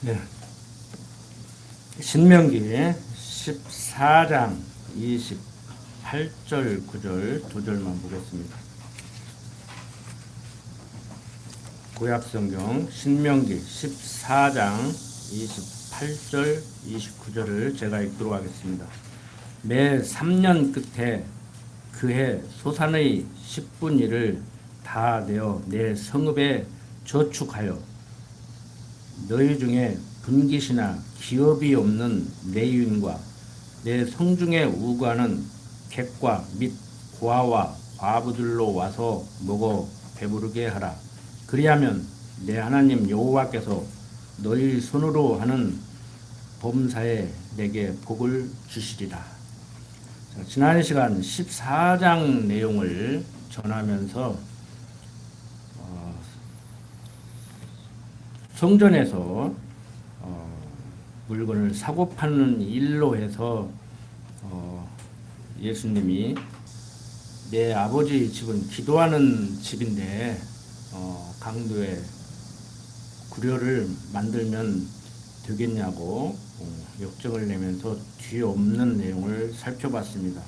네. 신명기 14장 28절 9절 두 절만 보겠습니다. 구약성경 신명기 14장 28절 29절을 제가 읽도록 하겠습니다. 매 3년 끝에 그해 소산의 10분 1을 다 내어 내 성읍에 저축하여 너희 중에 분깃이나 기업이 없는 레위인과 내 성중에 우거하는 객과 및 고아와 과부들로 와서 먹어 배부르게 하라. 그리하면 내 하나님 여호와께서 너희 손으로 하는 범사에 내게 복을 주시리라. 자, 지난 시간 14장 내용을 전하면서 성전에서 물건을 사고 파는 일로 해서 예수님이 내 아버지 집은 기도하는 집인데 강도에 구려를 만들면 되겠냐고 역정을 내면서 뒤에 없는 내용을 살펴봤습니다.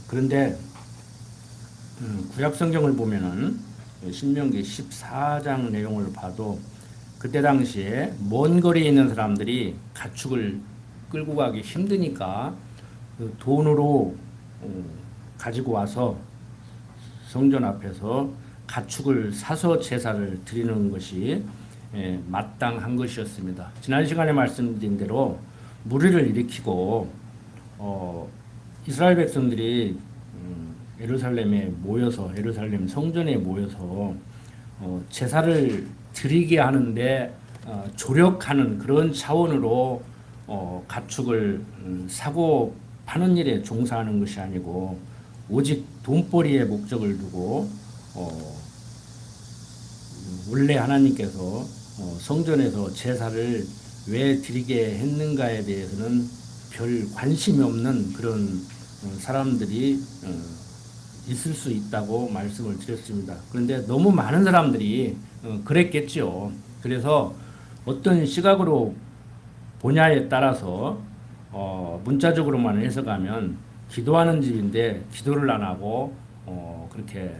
그런데 구약성경을 보면은 신명기 14장 내용을 봐도 그때 당시에 먼 거리에 있는 사람들이 가축을 끌고 가기 힘드니까 그 돈으로 가지고 와서 성전 앞에서 가축을 사서 제사를 드리는 것이 마땅한 것이었습니다. 지난 시간에 말씀드린 대로 무리를 일으키고 이스라엘 백성들이 예루살렘에 모여서 예루살렘 성전에 모여서 제사를 드리게 하는데 조력하는 그런 차원으로 가축을 사고 파는 일에 종사하는 것이 아니고 오직 돈벌이의 목적을 두고 원래 하나님께서 성전에서 제사를 왜 드리게 했는가에 대해서는 별 관심이 없는 그런 사람들이 있을 수 있다고 말씀을 드렸습니다. 그런데 너무 많은 사람들이 그랬겠죠. 그래서 어떤 시각으로 보냐에 따라서 문자적으로만 해석하면 기도하는 집인데 기도를 안 하고 그렇게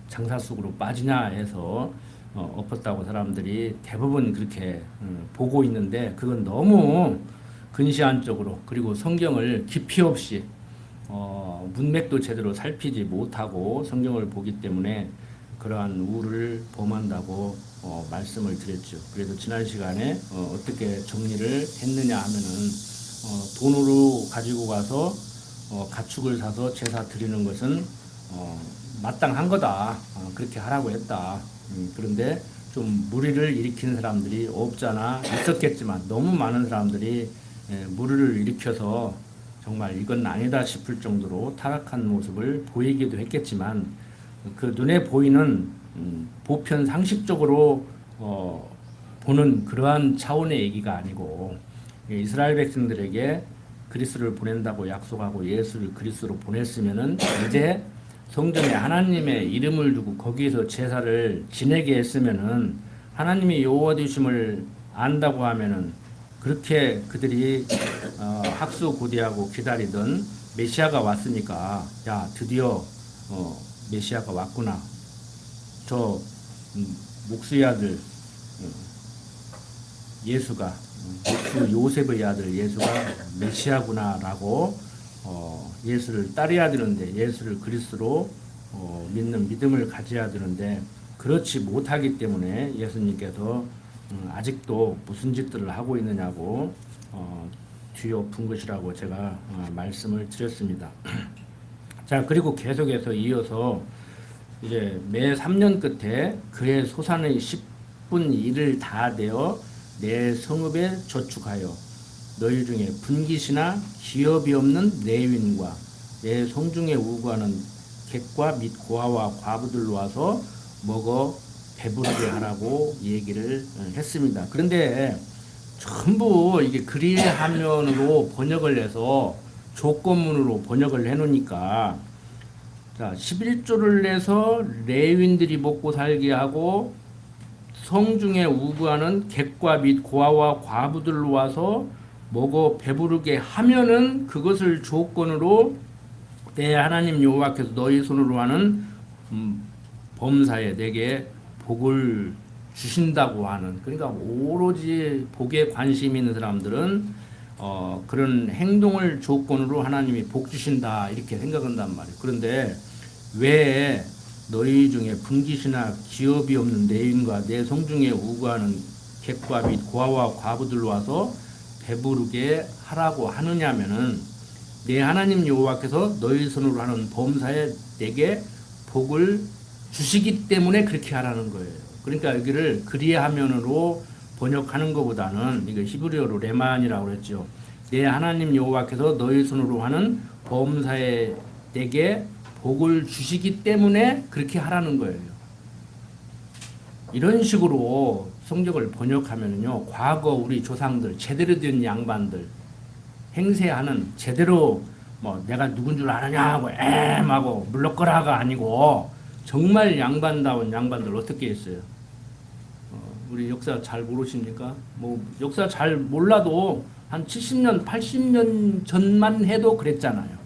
장사 속으로 빠지냐 해서 엎었다고 사람들이 대부분 그렇게 보고 있는데 그건 너무 근시안적으로 그리고 성경을 깊이 없이 문맥도 제대로 살피지 못하고 성경을 보기 때문에 그러한 우를 범한다고 말씀을 드렸죠. 그래서 지난 시간에 어떻게 정리를 했느냐 하면은 돈으로 가지고 가서 가축을 사서 제사 드리는 것은 마땅한 거다. 그렇게 하라고 했다. 그런데 좀 무리를 일으키는 사람들이 없잖아 있었겠지만 너무 많은 사람들이 무리를 일으켜서 정말 이건 아니다 싶을 정도로 타락한 모습을 보이기도 했겠지만 그 눈에 보이는 보편 상식적으로 보는 그러한 차원의 얘기가 아니고 이스라엘 백성들에게 그리스도를 보낸다고 약속하고 예수를 그리스도로 보냈으면은 이제 성전에 하나님의 이름을 두고 거기에서 제사를 지내게 했으면은 하나님이 여호와 되심을 안다고 하면은 그렇게 그들이 학수고대하고 기다리던 메시아가 왔으니까 야 드디어 메시아가 왔구나. 저 목수의 아들 예수가 목수 요셉의 아들 예수가 메시아구나라고 예수를 따라야 되는데 예수를 그리스도로 믿는 믿음을 가져야 되는데 그렇지 못하기 때문에 예수님께서 아직도 무슨 짓들을 하고 있느냐고 뒤엎은 것이라고 제가 말씀을 드렸습니다. 자, 그리고 계속해서 이어서 이제 매 3년 끝에 그의 소산의 10분 1을 다 내어 내 성읍에 저축하여 너희 중에 분깃이나 기업이 없는 레위인과 내 성중에 우거하는 객과 및 고아와 과부들로 와서 먹어 배부르게 하라고 얘기를 했습니다. 그런데 전부 이게 그리하면으로 번역을 해서 조건문으로 번역을 해놓으니까 자 11조를 내서 레위인들이 먹고 살게 하고 성중에 우부하는 객과 및 고아와 과부들로 와서 먹어 배부르게 하면은 그것을 조건으로 내 하나님 여호와께서 너희 손으로 하는 범사에 내게 복을 주신다고 하는, 그러니까 오로지 복에 관심 있는 사람들은 그런 행동을 조건으로 하나님이 복 주신다 이렇게 생각한단 말이에요. 그런데 왜 너희 중에 분깃이나 기업이 없는 내인과 내 성중에 우구하는 객과 및 고아와 과부들로 와서 배부르게 하라고 하느냐면은 내 하나님 여호와께서 너희 손으로 하는 범사에 내게 복을 주시기 때문에 그렇게 하라는 거예요. 그러니까 여기를 그리하면으로 번역하는 것보다는, 이거 히브리어로 레만이라고 그랬죠. 내 하나님 여호와께서 너희 손으로 하는 범사에 내게 복을 주시기 때문에 그렇게 하라는 거예요. 이런 식으로 성경을 번역하면요, 과거 우리 조상들, 제대로 된 양반들, 행세하는, 제대로 뭐 내가 누군 줄 아느냐 하고 하고 물러거라가 아니고 정말 양반다운 양반들 어떻게 했어요? 우리 역사 잘 모르십니까? 뭐 역사 잘 몰라도 한 70년, 80년 전만 해도 그랬잖아요.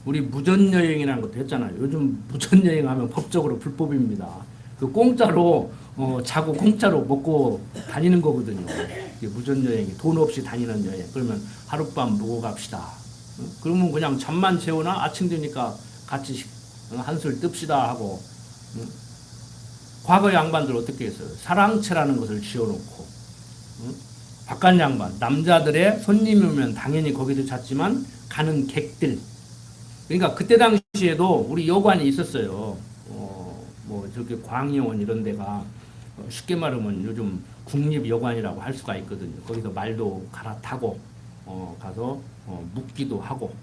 우리 무전여행이라는 것도 했잖아요. 요즘 무전여행하면 법적으로 불법입니다. 그 공짜로 자고 공짜로 먹고 다니는 거거든요. 무전여행이 돈 없이 다니는 여행. 그러면 하룻밤 묵고 갑시다. 그러면 그냥 잠만 재우나 아침 되니까 같이 한술 뜹시다 하고. 과거 양반들 어떻게 했어요? 사랑채라는 것을 지어놓고, 바깥 양반, 남자들의 손님이 오면 당연히 거기도 잤지만 가는 객들. 그러니까 그때 당시에도 우리 여관이 있었어요. 뭐 저기 광의원 이런 데가 쉽게 말하면 요즘 국립여관이라고 할 수가 있거든요. 거기서 말도 갈아타고 가서 묵기도 하고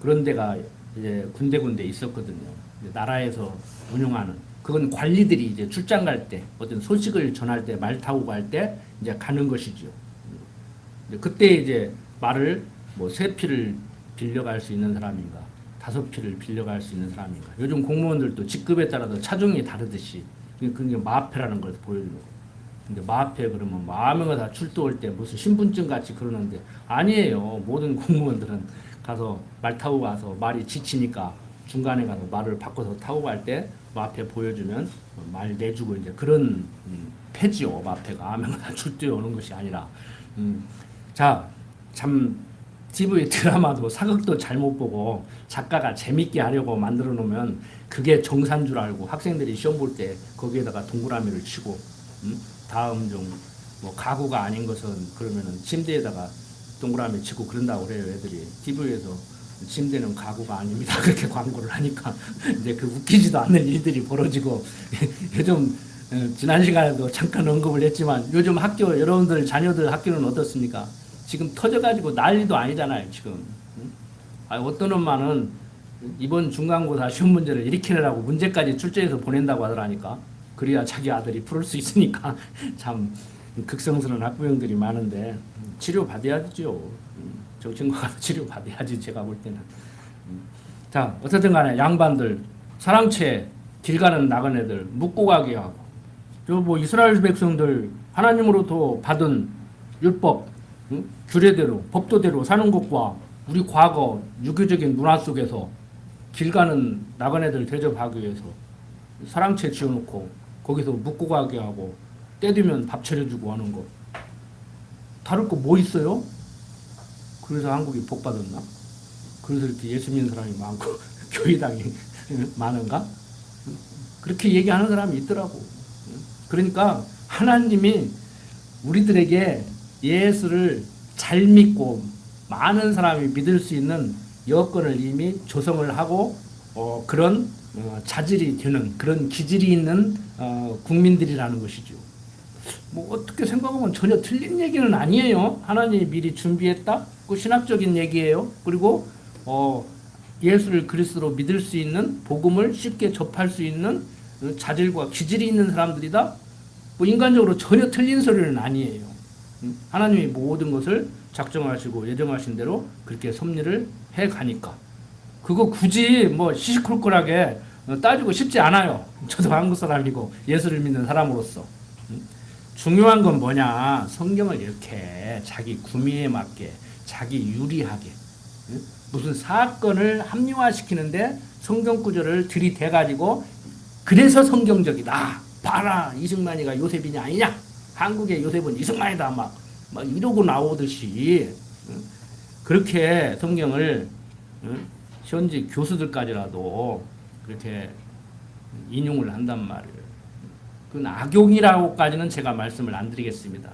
그런 데가 이제 군데군데 있었거든요. 나라에서 운영하는, 그건 관리들이 이제 출장 갈 때 어떤 소식을 전할 때 말 타고 갈 때 이제 가는 것이죠. 그때 이제 말을 뭐 3피를 빌려갈 수 있는 사람인가 5피를 빌려갈 수 있는 사람인가. 요즘 공무원들도 직급에 따라서 차종이 다르듯이 그게 마패라는 걸 보여주는 거예요. 근데 마패 그러면 마음에 다 출두할 때 무슨 신분증 같이 그러는데 아니에요. 모든 공무원들은 가서 말 타고 가서 말이 지치니까 중간에 가서 말을 바꿔서 타고 갈 때 마패 보여주면 말 내주고 이제 그런 패지요. 마패가 아무나 다 출두해 오는 것이 아니라. 자, 참 TV 드라마도 사극도 잘못 보고 작가가 재밌게 하려고 만들어 놓으면 그게 정사인 줄 알고 학생들이 시험 볼 때 거기에다가 동그라미를 치고, 다음 중 뭐 가구가 아닌 것은 그러면은 침대에다가 동그라미 치고 그런다고 그래요. 애들이 TV에서 침대는 가구가 아닙니다 그렇게 광고를 하니까 이제 그 웃기지도 않는 일들이 벌어지고 요즘 지난 시간에도 잠깐 언급을 했지만 요즘 학교, 여러분들 자녀들 학교는 어떻습니까? 지금 터져가지고 난리도 아니잖아요 지금. 어떤 엄마는 이번 중간고사 시험 문제를 이렇게 내라고 문제까지 출제해서 보낸다고 하더라니까. 그래야 자기 아들이 풀을 수 있으니까. 참 극성스러운 학부형들이 많은데 치료 받아야죠. 정신과 가서 치료 받아야지 제가 볼 때는. 자, 어쨌든 간에 양반들 사랑채 길 가는 나간 애들 묵고 가게 하고, 저 뭐 이스라엘 백성들 하나님으로부터 받은 율법, 규례대로 법도대로 사는 것과 우리 과거 유교적인 문화 속에서 길 가는 나간 애들 대접하기 위해서 사랑채 지어놓고 거기서 묵고 가게 하고 때 되면 밥 차려주고 하는 거 다를 거 뭐 있어요? 그래서 한국이 복 받았나? 그래서 이렇게 예수 믿는 사람이 많고 교회당이 많은가? 그렇게 얘기하는 사람이 있더라고. 그러니까 하나님이 우리들에게 예수를 잘 믿고 많은 사람이 믿을 수 있는 여건을 이미 조성을 하고 그런 자질이 되는, 그런 기질이 있는 국민들이라는 것이죠. 뭐 어떻게 생각하면 전혀 틀린 얘기는 아니에요. 하나님이 미리 준비했다? 그 신학적인 얘기예요. 그리고 예수를 그리스도로 믿을 수 있는, 복음을 쉽게 접할 수 있는 자질과 기질이 있는 사람들이다? 뭐 인간적으로 전혀 틀린 소리는 아니에요. 하나님이 모든 것을 작정하시고 예정하신 대로 그렇게 섭리를 해 가니까 그거 굳이 뭐 시시콜콜하게 따지고 싶지 않아요. 저도 한국 사람이고 예수를 믿는 사람으로서. 중요한 건 뭐냐? 성경을 이렇게 자기 구미에 맞게, 자기 유리하게, 무슨 사건을 합리화시키는데 성경 구절을 들이대가지고 그래서 성경적이다. 봐라, 이승만이가 요셉이냐 아니냐? 한국의 요셉은 이승만이다. 막 이러고 나오듯이 그렇게 성경을 현지 교수들까지라도 그렇게 인용을 한단 말이에요. 그건 악용이라고까지는 제가 말씀을 안 드리겠습니다.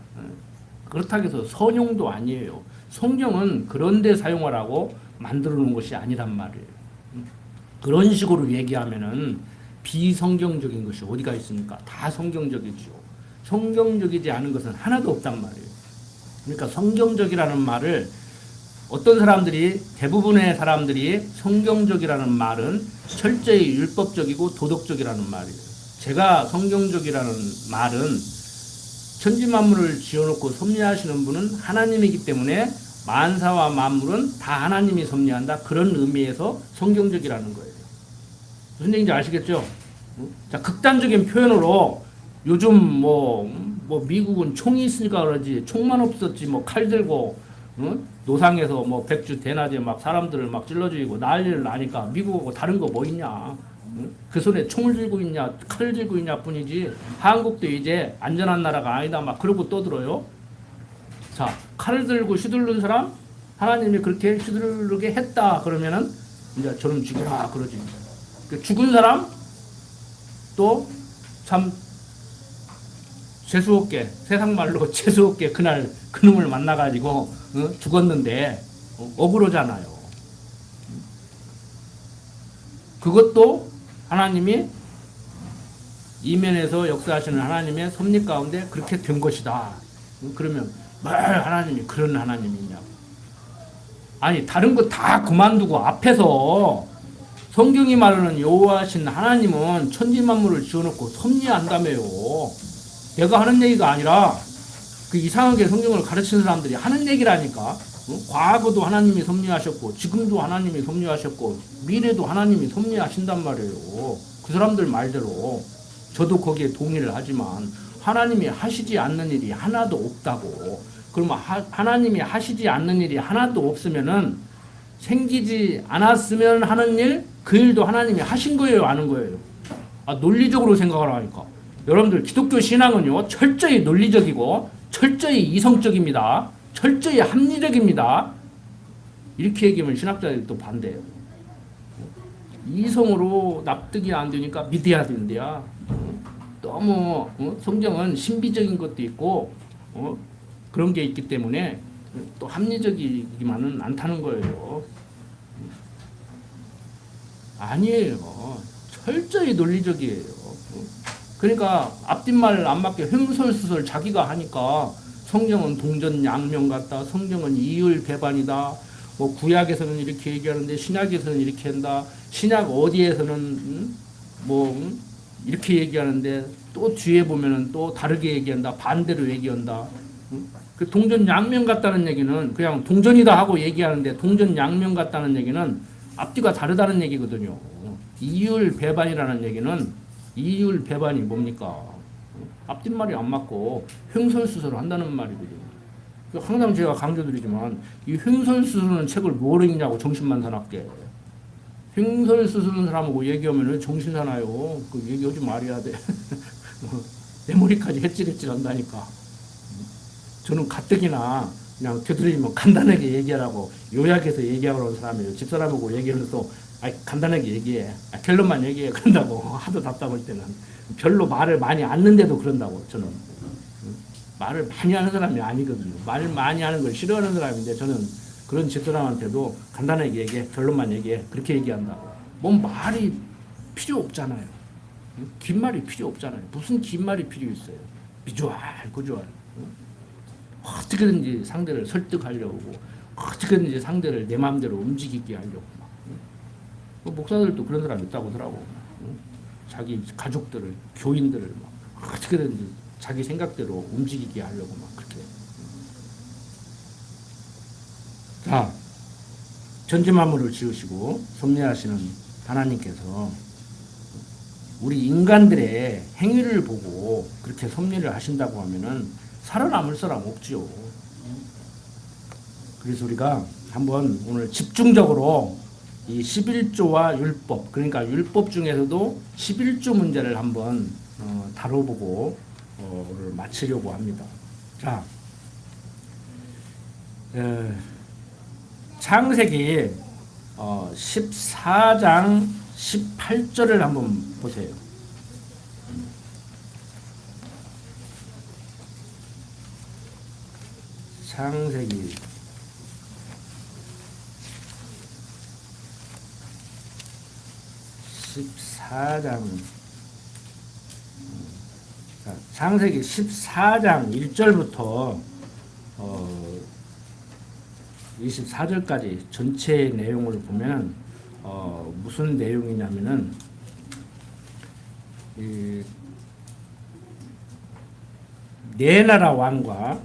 그렇다고 해서 선용도 아니에요. 성경은 그런 데 사용하라고 만들어 놓은 것이 아니란 말이에요. 그런 식으로 얘기하면은 비성경적인 것이 어디가 있습니까? 다 성경적이죠. 성경적이지 않은 것은 하나도 없단 말이에요. 그러니까 성경적이라는 말을 어떤 사람들이, 대부분의 사람들이 성경적이라는 말은 철저히 율법적이고 도덕적이라는 말이에요. 제가 성경적이라는 말은 천지만물을 지어놓고 섭리하시는 분은 하나님이기 때문에 만사와 만물은 다 하나님이 섭리한다. 그런 의미에서 성경적이라는 거예요. 무슨 얘기인지 아시겠죠? 자, 극단적인 표현으로 요즘 미국은 총이 있으니까 그러지 총만 없었지 칼 들고 노상에서 백주 대낮에 막 사람들을 막 찔러 죽이고 난리를 나니까 미국하고 다른 거 뭐 있냐? 그 손에 총을 들고 있냐, 칼을 들고 있냐 뿐이지 한국도 이제 안전한 나라가 아니다 막 그러고 떠들어요. 자, 칼을 들고 휘두르는 사람 하나님이 그렇게 휘두르게 했다 그러면은 이제 저놈 죽여라 그러지. 죽은 사람 또 참 재수없게, 세상 말로 재수없게 그날 그놈을 만나가지고 죽었는데 억울하잖아요. 그것도 하나님이 이면에서 역사하시는 하나님의 섭리 가운데 그렇게 된 것이다. 그러면 뭘 하나님이 그런 하나님이냐고. 아니 다른 거 다 그만두고 앞에서 성경이 말하는 여호와신 하나님은 천지만물을 지어놓고 섭리한다며요. 내가 하는 얘기가 아니라 그 이상하게 성경을 가르치는 사람들이 하는 얘기라니까. 과거도 하나님이 섭리하셨고 지금도 하나님이 섭리하셨고 미래도 하나님이 섭리하신단 말이에요. 그 사람들 말대로 저도 거기에 동의를 하지만 하나님이 하시지 않는 일이 하나도 없다고. 그러면 하나님이 하시지 않는 일이 하나도 없으면은 생기지 않았으면 하는 일, 그 일도 하나님이 하신 거예요, 아는 거예요? 논리적으로 생각을 하니까. 여러분들 기독교 신앙은요 철저히 논리적이고 철저히 이성적입니다. 철저히 합리적입니다. 이렇게 얘기하면 신학자들이 또 반대해요. 이성으로 납득이 안 되니까 믿어야 된대야. 너무 성경은 신비적인 것도 있고 그런 게 있기 때문에 또 합리적이지만은 않다는 거예요. 아니에요. 철저히 논리적이에요. 그러니까 앞뒷말 안 맞게 횡설수설 자기가 하니까 성경은 동전 양면 같다. 성경은 이율 배반이다. 구약에서는 이렇게 얘기하는데 신약에서는 이렇게 한다. 신약 어디에서는 이렇게 얘기하는데 또 뒤에 보면은 또 다르게 얘기한다. 반대로 얘기한다. 그 동전 양면 같다는 얘기는 그냥 동전이다 하고 얘기하는데 동전 양면 같다는 얘기는 앞뒤가 다르다는 얘기거든요. 이율 배반이라는 얘기는 이율 배반이 뭡니까? 앞뒷말이 안 맞고 횡설수설을 한다는 말이거든요. 항상 제가 강조드리지만 이 횡설수설은 책을 뭐 읽냐고 정신만사납게. 횡설수설하는 사람하고 얘기하면 정신 사나요? 그 얘기하지 말아야 돼. 내 머리까지 헷질헷질 한다니까. 저는 가뜩이나 그냥 되도록이면 간단하게 얘기하라고 요약해서 얘기하라고 하는 사람이에요. 집사람하고 얘기해서 간단하게 얘기해. 결론만 얘기해. 그런다고. 하도 답답할 때는. 별로 말을 많이 않는데도 그런다고, 저는. 말을 많이 하는 사람이 아니거든요. 말을 많이 하는 걸 싫어하는 사람인데 저는 그런 집사람한테도 간단하게 얘기해. 결론만 얘기해. 그렇게 얘기한다고. 뭔 말이 필요 없잖아요. 긴 말이 필요 없잖아요. 무슨 긴 말이 필요 있어요. 비주얼, 구주얼. 어떻게든지 상대를 설득하려고 어떻게든지 상대를 내 마음대로 움직이게 하려고 목사들도 그런 사람 있다고 하더라고. 자기 가족들을 교인들을 어떻게든지 자기 생각대로 움직이게 하려고 그렇게. 자, 천지만물을 지으시고 섭리하시는 하나님께서 우리 인간들의 행위를 보고 그렇게 섭리를 하신다고 하면은 살아남을 사람 없지요. 그래서 우리가 한번 오늘 집중적으로 이 11조와 율법, 그러니까 율법 중에서도 11조 문제를 한번 다뤄보고 오늘 마치려고 합니다. 자, 창세기 14장 18절을 한번 보세요. 창세기 14장 창세기 14장 1절부터 24절까지 전체 내용을 보면 무슨 내용이냐면은 네 나라 왕과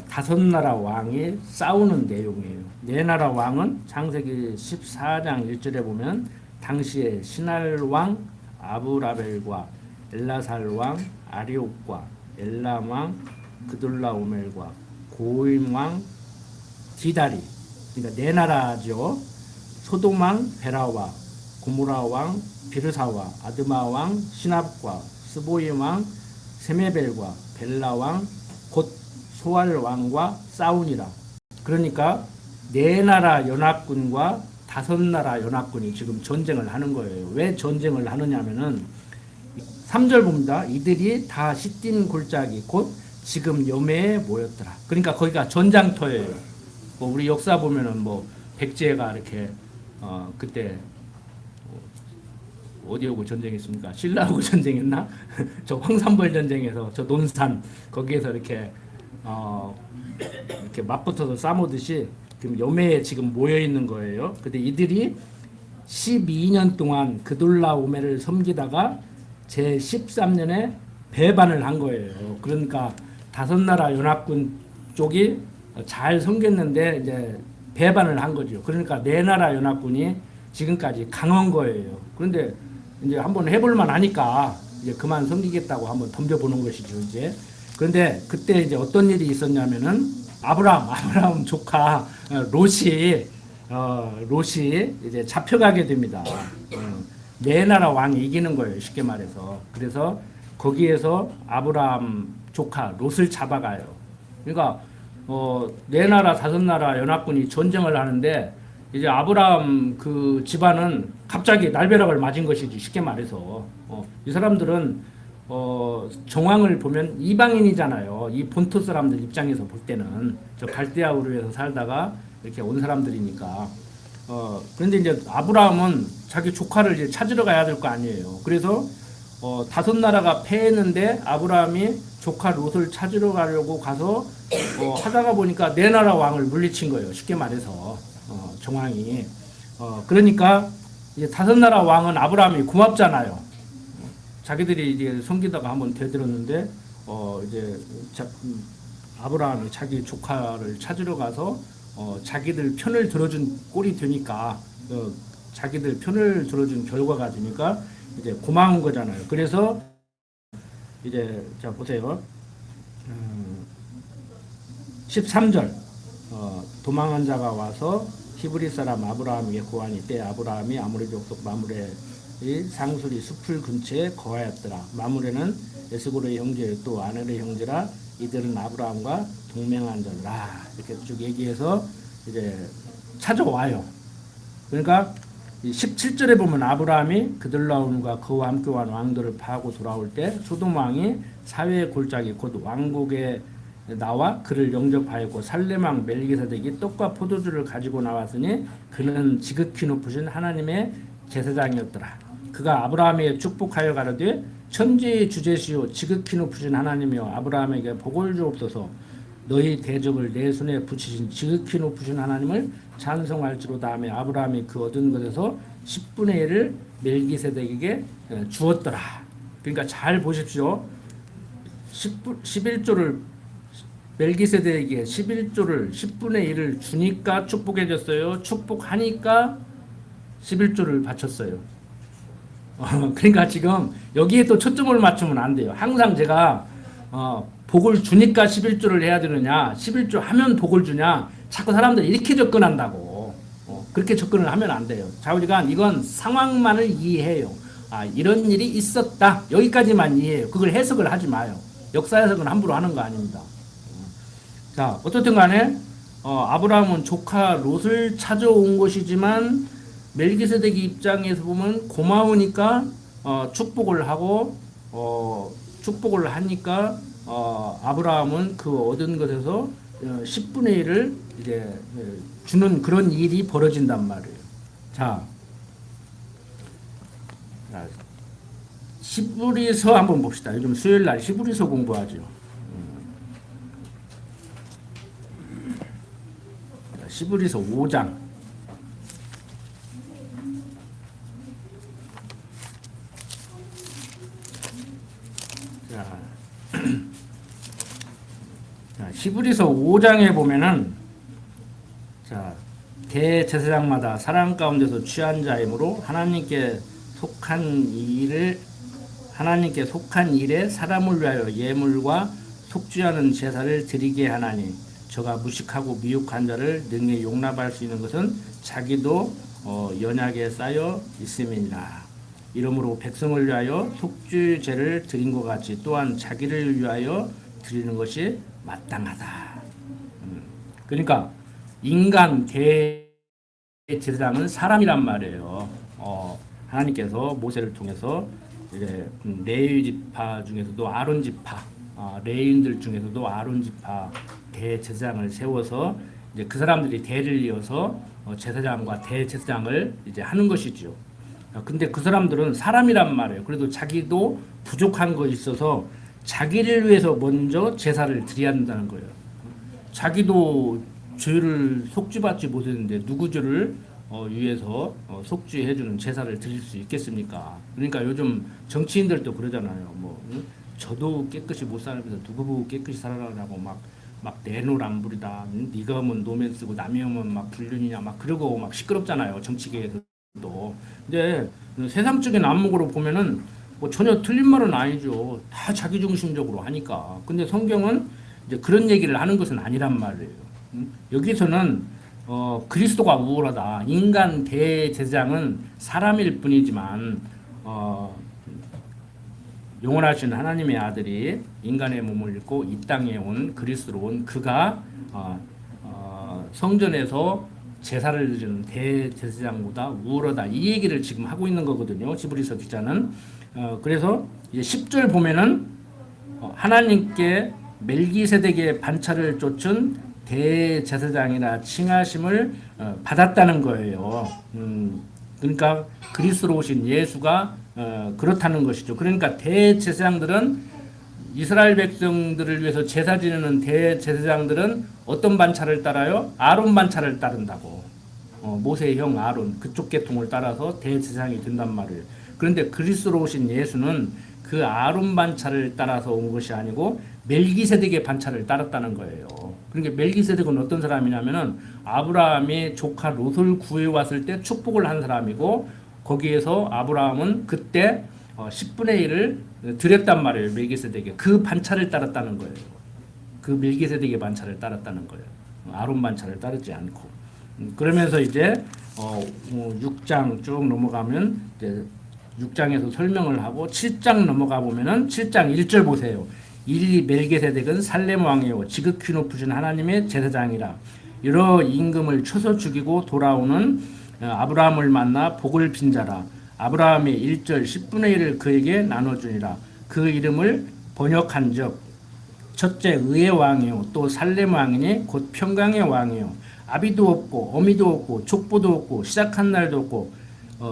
다섯 나라 왕이 싸우는 내용이에요. 네 나라 왕은 창세기 14장 1절에 보면 당시에 시날 왕 아브라벨과 엘라살 왕 아리옥과 엘람 왕 그돌라오멜과 고임 왕 디다리, 그러니까 네 나라죠. 소돔 왕 베라와 고모라 왕 비르사와 아드마 왕 시납과 스보임 왕 세메벨과 벨라 왕 곧 소알 왕과 싸우니라. 그러니까 네 나라 연합군과 다섯 나라 연합군이 지금 전쟁을 하는 거예요. 왜 전쟁을 하느냐면은 3절 봅니다. 이들이 다 시딘 골짜기 곧 지금 여매에 모였더라. 그러니까 거기가 전장터예요. 뭐 우리 역사 보면은 뭐 백제가 이렇게 그때 어디하고 전쟁했습니까? 신라하고 전쟁했나? 저 황산벌 전쟁에서 저 논산 거기에서 이렇게 이렇게 맞붙어서 싸우듯이 지금 여매에 지금 모여 있는 거예요. 근데 이들이 12년 동안 그돌라오멜을 섬기다가 제 13년에 배반을 한 거예요. 그러니까 다섯 나라 연합군 쪽이 잘 섬겼는데 이제 배반을 한 거죠. 그러니까 네 나라 연합군이 지금까지 강한 거예요. 그런데 이제 한번 해볼만 하니까 이제 그만 섬기겠다고 한번 덤벼보는 것이죠, 이제. 그런데 그때 이제 어떤 일이 있었냐면은 아브라함 조카 롯이 이제 잡혀가게 됩니다. 네 나라 왕이 이기는 거예요, 쉽게 말해서. 그래서 거기에서 아브라함 조카 롯을 잡아가요. 그러니까 네 나라 다섯 나라 연합군이 전쟁을 하는데 이제 아브라함 그 집안은 갑자기 날벼락을 맞은 것이지, 쉽게 말해서. 이 사람들은 정황을 보면 이방인이잖아요. 이 본토 사람들 입장에서 볼 때는 저 갈대아 우르에서 살다가 이렇게 온 사람들이니까. 그런데 이제 아브라함은 자기 조카를 이제 찾으러 가야 될 거 아니에요. 그래서 다섯 나라가 패했는데 아브라함이 조카 롯을 찾으러 가려고 가서 하다가 보니까 네 나라 왕을 물리친 거예요. 쉽게 말해서 정황이. 그러니까 이제 다섯 나라 왕은 아브라함이 고맙잖아요. 자기들이 이제 섬기다가 한번 되들었는데 이제 아브라함이 자기 조카를 찾으러 가서 자기들 편을 들어준 꼴이 되니까 자기들 편을 들어준 결과가 되니까 이제 고마운 거잖아요. 그래서 이제 자 보세요. 13절 도망한 자가 와서 히브리 사람 아브라함에게 고하니 때 아브라함이 아모리 족속 마므레의 상수리 숲을 근처에 거하였더라. 마므레는 에스고르의 형제 또 아넬의 형제라 이들은 아브라함과 동맹한 자라. 이렇게 쭉 얘기해서 이제 찾아와요. 그러니까 17절에 보면 아브라함이 그들라움과 그와 함께 온 왕들을 파하고 돌아올 때 소돔 왕이 사회의 골짜기 곧 왕국에 나와 그를 영접하였고 살렘 왕 멜기세덱이 떡과 포도주를 가지고 나왔으니 그는 지극히 높으신 하나님의 제사장이었더라. 그가 아브라함에게 축복하여 가로되 천지의 주제시오 지극히 높으신 하나님이여 아브라함에게 복을 주옵소서. 너희 대적을 내 손에 붙이신 지극히 높으신 하나님을 찬송할지로다 하며 아브라함이 그 얻은 것에서 10분의 1을 멜기세덱에게 주었더라. 그러니까 잘 보십시오. 11조를 멜기세덱에게 11조를 10분의 1을 주니까 축복해줬어요. 축복하니까 11조를 바쳤어요. 그러니까 지금 여기에 또 초점을 맞추면 안 돼요. 항상 제가 복을 주니까 11조를 해야 되느냐, 11조 하면 복을 주냐, 자꾸 사람들이 이렇게 접근한다고. 그렇게 접근을 하면 안 돼요. 자, 우리가 이건 상황만을 이해해요. 아, 이런 일이 있었다. 여기까지만 이해해요. 그걸 해석을 하지 마요. 역사 해석은 함부로 하는 거 아닙니다. 자, 어떻든 간에 아브라함은 조카 롯을 찾아온 것이지만 멜기세덱의 입장에서 보면 고마우니까 축복을 하고 축복을 하니까 아브라함은 그 얻은 것에서 10분의 1을 이제 주는 그런 일이 벌어진단 말이에요. 자, 시브리서 한번 봅시다. 요즘 수요일 날 시브리서 공부하죠. 시브리서 5장. 자, 시브리서 5장에 보면은 자, 대제사장마다 사랑 가운데서 취한 자이므로 하나님께 속한 일에 사람을 위하여 예물과 속죄하는 제사를 드리게 하나니 저가 무식하고 미혹한 자를 능히 용납할 수 있는 것은 자기도 연약에 쌓여 있음이니라. 이러므로 백성을 위하여 속죄제를 드린 것 같이 또한 자기를 위하여 드리는 것이 마땅하다. 그러니까 인간 대제사장은 사람이란 말이에요. 하나님께서 모세를 통해서 이제 레위 지파 중에서도 아론 지파, 레위인들 중에서도 아론 지파 대제사장을 세워서 이제 그 사람들이 대를 이어서 제사장과 대제사장을 이제 하는 것이죠. 근데 그 사람들은 사람이란 말이에요. 그래도 자기도 부족한 것이 있어서 자기를 위해서 먼저 제사를 드려야 한다는 거예요. 자기도 죄를 속죄받지 못했는데 누구 죄를 위해서 속죄해주는 제사를 드릴 수 있겠습니까? 그러니까 요즘 정치인들도 그러잖아요. 뭐 저도 깨끗이 못 살면서 누구 보고 깨끗이 살아라고 막 내노란불이다. 네가 오면 노면 쓰고 남이 오면 막 불륜이냐 막 그러고 막 시끄럽잖아요. 정치계에서도. 근데 세상적인 안목으로 보면은 뭐 전혀 틀린 말은 아니죠. 다 자기중심적으로 하니까. 근데 성경은 이제 그런 얘기를 하는 것은 아니란 말이에요. 여기서는 그리스도가 우월하다. 인간 대제사장은 사람일 뿐이지만 영원하신 하나님의 아들이 인간의 몸을 입고 이 땅에 온 그리스도로 온 그가 성전에서 제사를 드리는 대제사장보다 우월하다. 이 얘기를 지금 하고 있는 거거든요. 히브리서 기자는. 그래서 이제 10절 보면은 하나님께 멜기세덱의 반차를 쫓은 대제사장이라 칭하심을 받았다는 거예요. 그러니까 그리스도로 오신 예수가 그렇다는 것이죠. 그러니까 대제사장들은 이스라엘 백성들을 위해서 제사 지내는 대제사장들은 어떤 반차를 따라요? 아론 반차를 따른다고. 모세의 형 아론 그쪽 계통을 따라서 대제사장이 된단 말이에요. 그런데 그리스도로 오신 예수는 그 아론 반차를 따라서 온 것이 아니고 멜기세덱의 반차를 따랐다는 거예요. 그러니까 멜기세덱은 어떤 사람이냐면은 아브라함이 조카 롯을 구해왔을 때 축복을 한 사람이고 거기에서 아브라함은 그때 10분의 1을 드렸단 말이에요. 멜기세덱에. 그 반차를 따랐다는 거예요. 그 멜기세덱의 반차를 따랐다는 거예요. 아론 반차를 따르지 않고. 그러면서 이제 6장 쭉 넘어가면 이제 6장에서 설명을 하고 7장 넘어가 보면은 7장 1절 보세요. 이 멜기세덱은 살렘 왕이요 지극히 높으신 하나님의 제사장이라. 여러 임금을 쳐서 죽이고 돌아오는 아브라함을 만나 복을 빈 자라. 아브라함의 1절 10분의 1을 그에게 나눠주니라. 그 이름을 번역한즉 첫째 의의 왕이요 또 살렘 왕이니 곧 평강의 왕이요 아비도 없고 어미도 없고 족보도 없고 시작한 날도 없고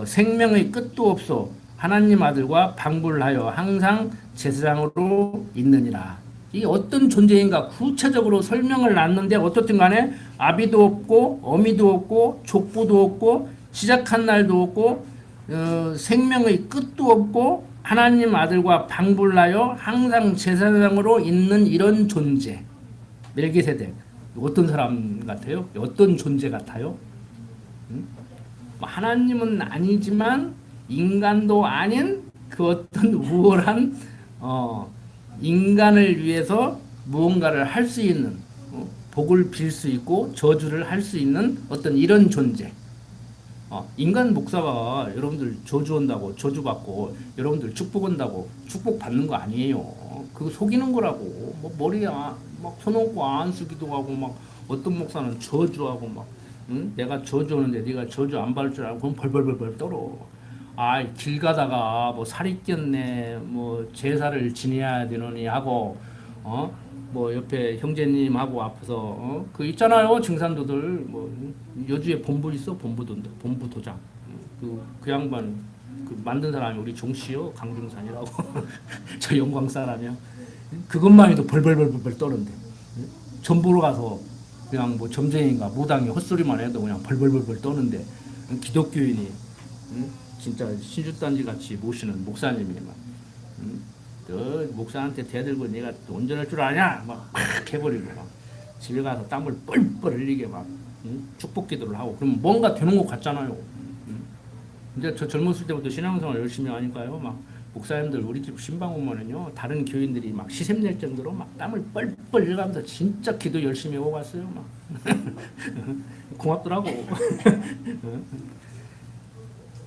생명의 끝도 없어 하나님 아들과 방불하여 항상 제사장으로 있느니라. 이 어떤 존재인가 구체적으로 설명을 놨는데 어떻든 간에 아비도 없고 어미도 없고 족보도 없고 시작한 날도 없고 생명의 끝도 없고 하나님 아들과 방불하여 항상 제사장으로 있는 이런 존재. 멜기세덱 어떤 사람 같아요? 어떤 존재 같아요? 하나님은 아니지만 인간도 아닌 그 어떤 우월한 인간을 위해서 무언가를 할 수 있는 복을 빌 수 있고 저주를 할 수 있는 어떤 이런 존재. 인간 목사가 여러분들 저주한다고 저주받고 여러분들 축복한다고 축복받는 거 아니에요. 그거 속이는 거라고. 뭐 머리에 막 손얹고 안수기도 하고 막 어떤 목사는 저주하고 막 응? 내가 저주하는데 네가 저주 안 받을 줄 알고 그럼 벌벌벌벌 떨어. 길 가다가 뭐 살이 꼈네 뭐 제사를 지내야 되느니 하고 뭐 옆에 형제님하고 앞에서 그 있잖아요 증산도들 뭐 여주에 본부 있어 본부도인데 본부 도장 그 양반 그 만든 사람이 우리 종씨요 강중산이라고 저 영광 사람이요 그것만 해도 벌벌벌벌 떠는데 전부로 가서 그냥 뭐 점쟁이인가 무당이 헛소리만 해도 그냥 벌벌벌벌 떠는데 기독교인이 진짜 신주단지 같이 모시는 목사님이 막 너 목사한테 대들고 내가 온전할 줄 아냐 막 해버리고 막 집에 가서 땀을 뻘뻘 흘리게 막 축복 기도를 하고 그러면 뭔가 되는 것 같잖아요. 근데 저 젊었을 때부터 신앙생활 열심히 하니까요 막 목사님들 우리 집 신방 오면은요 다른 교인들이 막 시샘 낼 정도로 막 땀을 뻘뻘 흘리면서 진짜 기도 열심히 하고 갔어요 막 고맙더라고.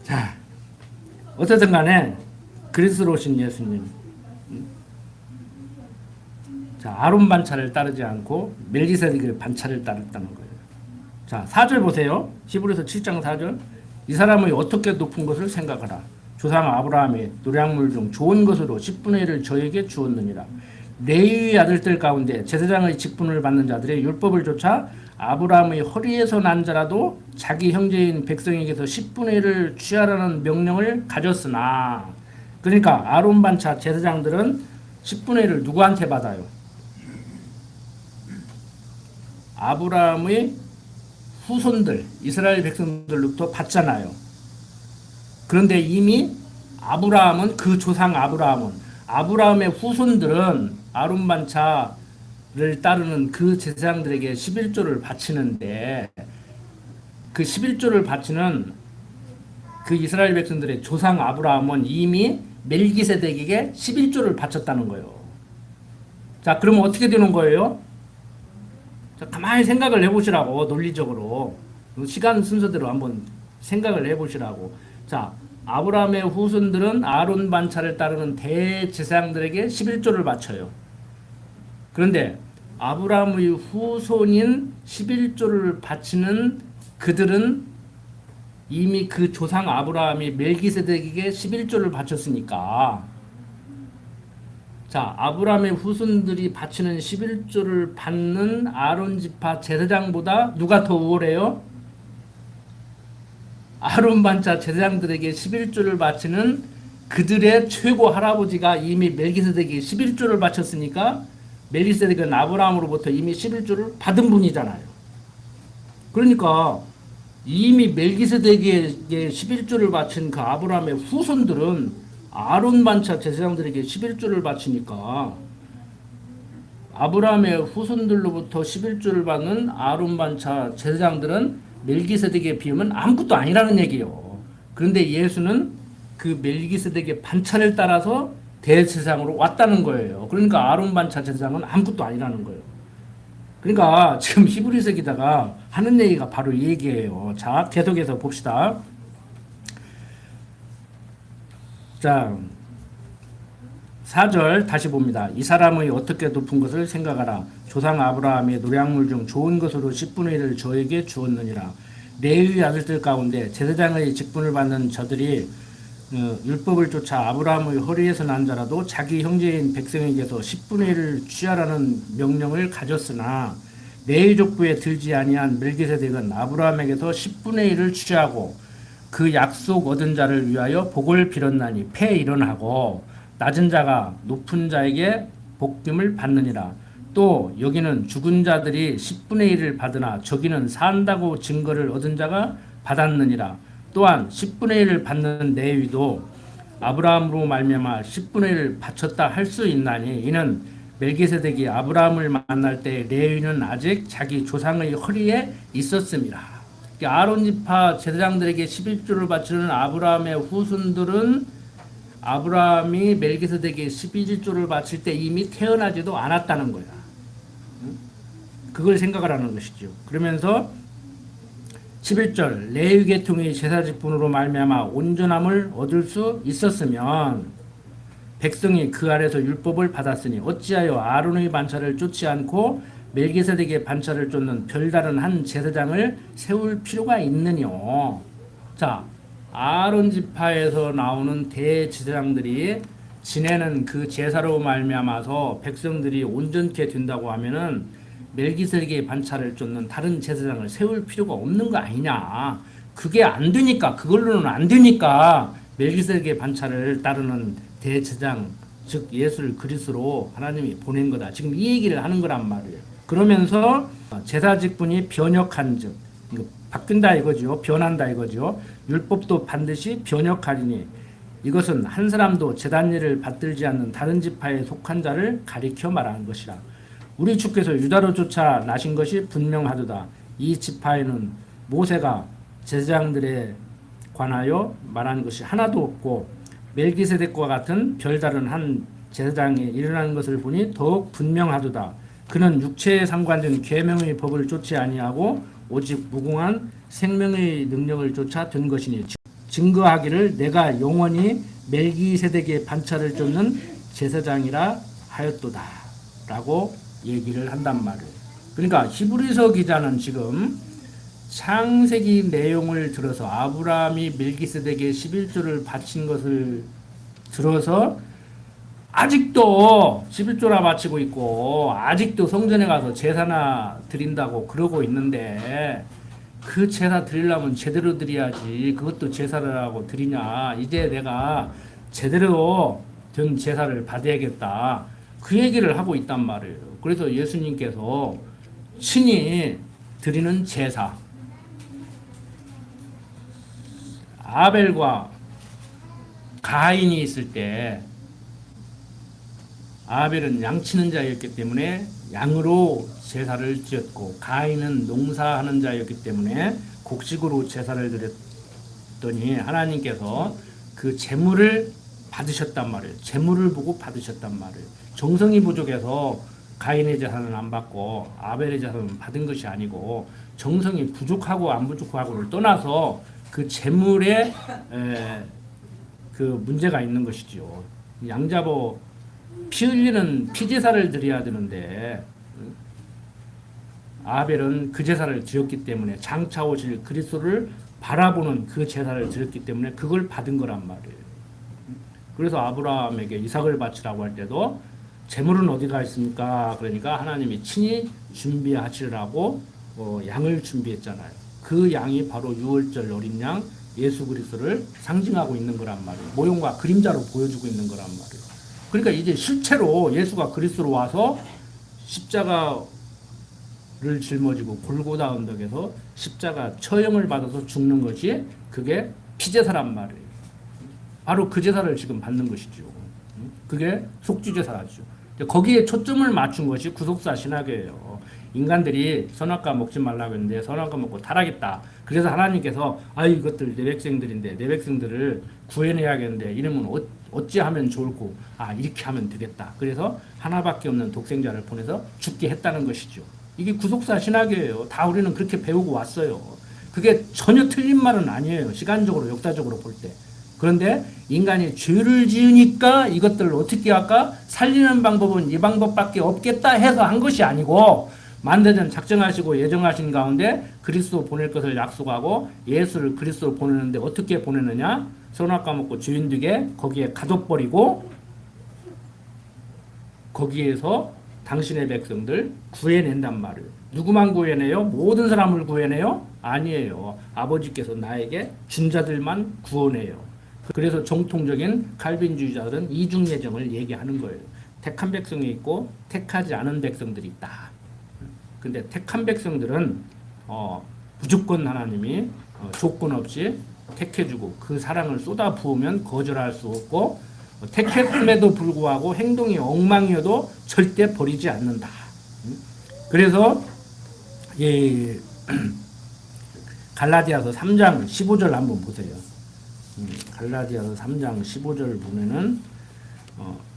자 어쨌든 간에 그리스도로 오신 예수님 자 아론 반차를 따르지 않고 멜기세덱의 반차를 따랐다는 거예요. 자 4절 보세요. 히브리서 7장 4절 이 사람의 어떻게 높은 것을 생각하라. 조상 아브라함이 노량물 중 좋은 것으로 10분의 1을 저에게 주었느니라. 레위의 아들들 가운데 제사장의 직분을 받는 자들의 율법을 쫓아 아브라함의 허리에서 난 자라도 자기 형제인 백성에게서 10분의 1을 취하라는 명령을 가졌으나 그러니까 아론 반차 제사장들은 10분의 1을 누구한테 받아요? 아브라함의 후손들 이스라엘 백성들로부터 받잖아요. 그런데 이미 아브라함은 그 조상 아브라함의 후손들은 아론 반차를 따르는 그 제사장들에게 11조를 바치는데 그 11조를 바치는 그 이스라엘 백성들의 조상 아브라함은 이미 멜기세덱에게 11조를 바쳤다는 거예요. 자, 그러면 어떻게 되는 거예요? 자, 가만히 생각을 해보시라고 논리적으로 시간 순서대로 한번 생각을 해보시라고. 자, 아브라함의 후손들은 아론 반차를 따르는 대제사장들에게 11조를 바쳐요. 그런데 아브라함의 후손인 11조를 바치는 그들은 이미 그 조상 아브라함이 멜기세덱에게 11조를 바쳤으니까 자 아브라함의 후손들이 바치는 11조를 받는 아론 지파 제사장보다 누가 더 우월해요? 아론 반차 제사장들에게 11조를 바치는 그들의 최고 할아버지가 이미 멜기세덱에게 11조를 바쳤으니까 멜기세덱은 아브라함으로부터 이미 11조를 받은 분이잖아요. 그러니까 이미 멜기세덱에게 11조를 바친 그 아브라함의 후손들은 아론 반차 제사장들에게 11조를 바치니까 아브라함의 후손들로부터 11조를 받는 아론 반차 제사장들은 멜기세덱에 비하면 아무것도 아니라는 얘기예요. 그런데 예수는 그 멜기세덱의 반차를 따라서 대제사장으로 왔다는 거예요. 그러니까 아론 반차 제사장은 아무것도 아니라는 거예요. 그러니까 지금 히브리서 기자가 하는 얘기가 바로 이 얘기예요. 자, 계속해서 봅시다. 자, 4절 다시 봅니다. 이 사람의 어떻게 높은 것을 생각하라. 조상 아브라함의 노량물 중 좋은 것으로 10분의 1을 저에게 주었느니라. 레위 아들들 가운데 제사장의 직분을 받는 저들이 율법을 쫓아 아브라함의 허리에서 난 자라도 자기 형제인 백성에게서 10분의 1을 취하라는 명령을 가졌으나 레위 족부에 들지 아니한 멜기세덱은 아브라함에게서 10분의 1을 취하고 그 약속 얻은 자를 위하여 복을 빌었나니 폐일원하고 낮은 자가 높은 자에게 복됨을 받느니라. 또 여기는 죽은 자들이 10분의 1을 받으나 저기는 산다고 증거를 얻은 자가 받았느니라. 또한 10분의 1을 받는 레위도 아브라함으로 말미암아 10분의 1을 바쳤다 할 수 있나니 이는 멜기세덱이 아브라함을 만날 때 레위는 아직 자기 조상의 허리에 있었습니다. 아론 지파 제사장들에게 11조를 바치는 아브라함의 후손들은 아브라함이 멜기세덱에게 11조를 바칠 때 이미 태어나지도 않았다는 거야. 그걸 생각을 하는 것이죠. 그러면서 11절 레위 계통의 제사 직분으로 말미암아 온전함을 얻을 수 있었으면 백성이 그 아래서 율법을 받았으니 어찌하여 아론의 반차를 쫓지 않고 멜기세덱의 반차를 쫓는 별다른 한 제사장을 세울 필요가 있느뇨. 자, 아론 지파에서 나오는 대제사장들이 지내는 그 제사로 말미암아서 백성들이 온전케 된다고 하면은 멜기세덱의 반차를 쫓는 다른 제사장을 세울 필요가 없는 거 아니냐. 그게 안 되니까, 그걸로는 안 되니까 멜기세덱의 반차를 따르는 대제사장, 즉 예수를 그리스도로 하나님이 보낸 거다. 지금 이 얘기를 하는 거란 말이에요. 그러면서 제사 직분이 변혁한즉, 바뀐다 이거죠. 변한다 이거죠. 율법도 반드시 변혁하리니 이것은 한 사람도 제단일을 받들지 않는 다른 지파에 속한 자를 가리켜 말하는 것이라. 우리 주께서 유다로 쫓아 나신 것이 분명하도다. 이 지파에는 모세가 제사장들에 관하여 말한 것이 하나도 없고 멜기세덱과 같은 별다른 한 제사장에 일어나는 것을 보니 더욱 분명하도다. 그는 육체에 상관된 계명의 법을 쫓지 아니하고 오직 무궁한 생명의 능력을 쫓아 된 것이니 증거하기를 내가 영원히 멜기세덱의 반차를 쫓는 제사장이라 하였도다 라고 얘기를 한단 말이에요. 그러니까 히브리서 기자는 지금 창세기 내용을 들어서 아브라함이 멜기세덱의 11조를 바친 것을 들어서 아직도 11조나 바치고 있고 아직도 성전에 가서 제사나 드린다고 그러고 있는데 그 제사 드리려면 제대로 드려야지. 그것도 제사를 하고 드리냐. 이제 내가 제대로 된 제사를 받아야겠다. 그 얘기를 하고 있단 말이에요. 그래서 예수님께서 친히 드리는 제사, 아벨과 가인이 있을 때 아벨은 양치는 자였기 때문에 양으로 제사를 드렸고 가인은 농사하는 자였기 때문에 곡식으로 제사를 드렸더니 하나님께서 그 제물을 받으셨단 말이에요. 제물을 보고 받으셨단 말이에요. 정성이 부족해서 가인의 제사는 안 받고 아벨의 제사는 받은 것이 아니고 정성이 부족하고 안 부족하고를 떠나서 그 제물에 그 문제가 있는 것이죠. 양자보 피 흘리는 피제사를 드려야 되는데 아벨은 그 제사를 드렸기 때문에 장차 오실 그리스도를 바라보는 그 제사를 드렸기 때문에 그걸 받은 거란 말이에요. 그래서 아브라함에게 이삭을 바치라고 할 때도 제물은 어디가 있습니까? 그러니까 하나님이 친히 준비하시라고 양을 준비했잖아요. 그 양이 바로 유월절 어린 양 예수 그리스도를 상징하고 있는 거란 말이에요. 모형과 그림자로 보여주고 있는 거란 말이에요. 그러니까 이제 실체로 예수가 그리스도로 와서 십자가를 짊어지고 골고다 언덕에서 십자가 처형을 받아서 죽는 것이 그게 피제사란 말이에요. 바로 그 제사를 지금 받는 것이죠. 그게 속주제사죠. 거기에 초점을 맞춘 것이 구속사 신학이에요. 인간들이 선악과 먹지 말라고 했는데 선악과 먹고 타락했다. 그래서 하나님께서 이것들 내 백성들인데 내 백성들을 구해내야겠는데 이러면 어찌하면 좋을꼬. 이렇게 하면 되겠다. 그래서 하나밖에 없는 독생자를 보내서 죽게 했다는 것이죠. 이게 구속사 신학이에요. 다 우리는 그렇게 배우고 왔어요. 그게 전혀 틀린 말은 아니에요. 시간적으로 역사적으로 볼 때. 그런데 인간이 죄를 지으니까 이것들을 어떻게 할까? 살리는 방법은 이 방법밖에 없겠다 해서 한 것이 아니고 만대전 작정하시고 예정하신 가운데 그리스도 보낼 것을 약속하고 예수를 그리스도로 보내는데 어떻게 보내느냐? 선악과 먹고 주인 되게 거기에 가둬버리고 거기에서 당신의 백성들 구해낸단 말이에요. 누구만 구해내요? 모든 사람을 구해내요? 아니에요. 아버지께서 나에게 준 자들만 구원해요. 그래서 정통적인 칼빈주의자들은 이중 예정을 얘기하는 거예요. 택한 백성이 있고 택하지 않은 백성들이 있다. 근데 택한 백성들은 무조건 하나님이 조건 없이 택해주고 그 사랑을 쏟아 부으면 거절할 수 없고 택했음에도 불구하고 행동이 엉망이어도 절대 버리지 않는다. 그래서 갈라디아서 3장 15절 한번 보세요. 갈라디아서 3장 15절 보면은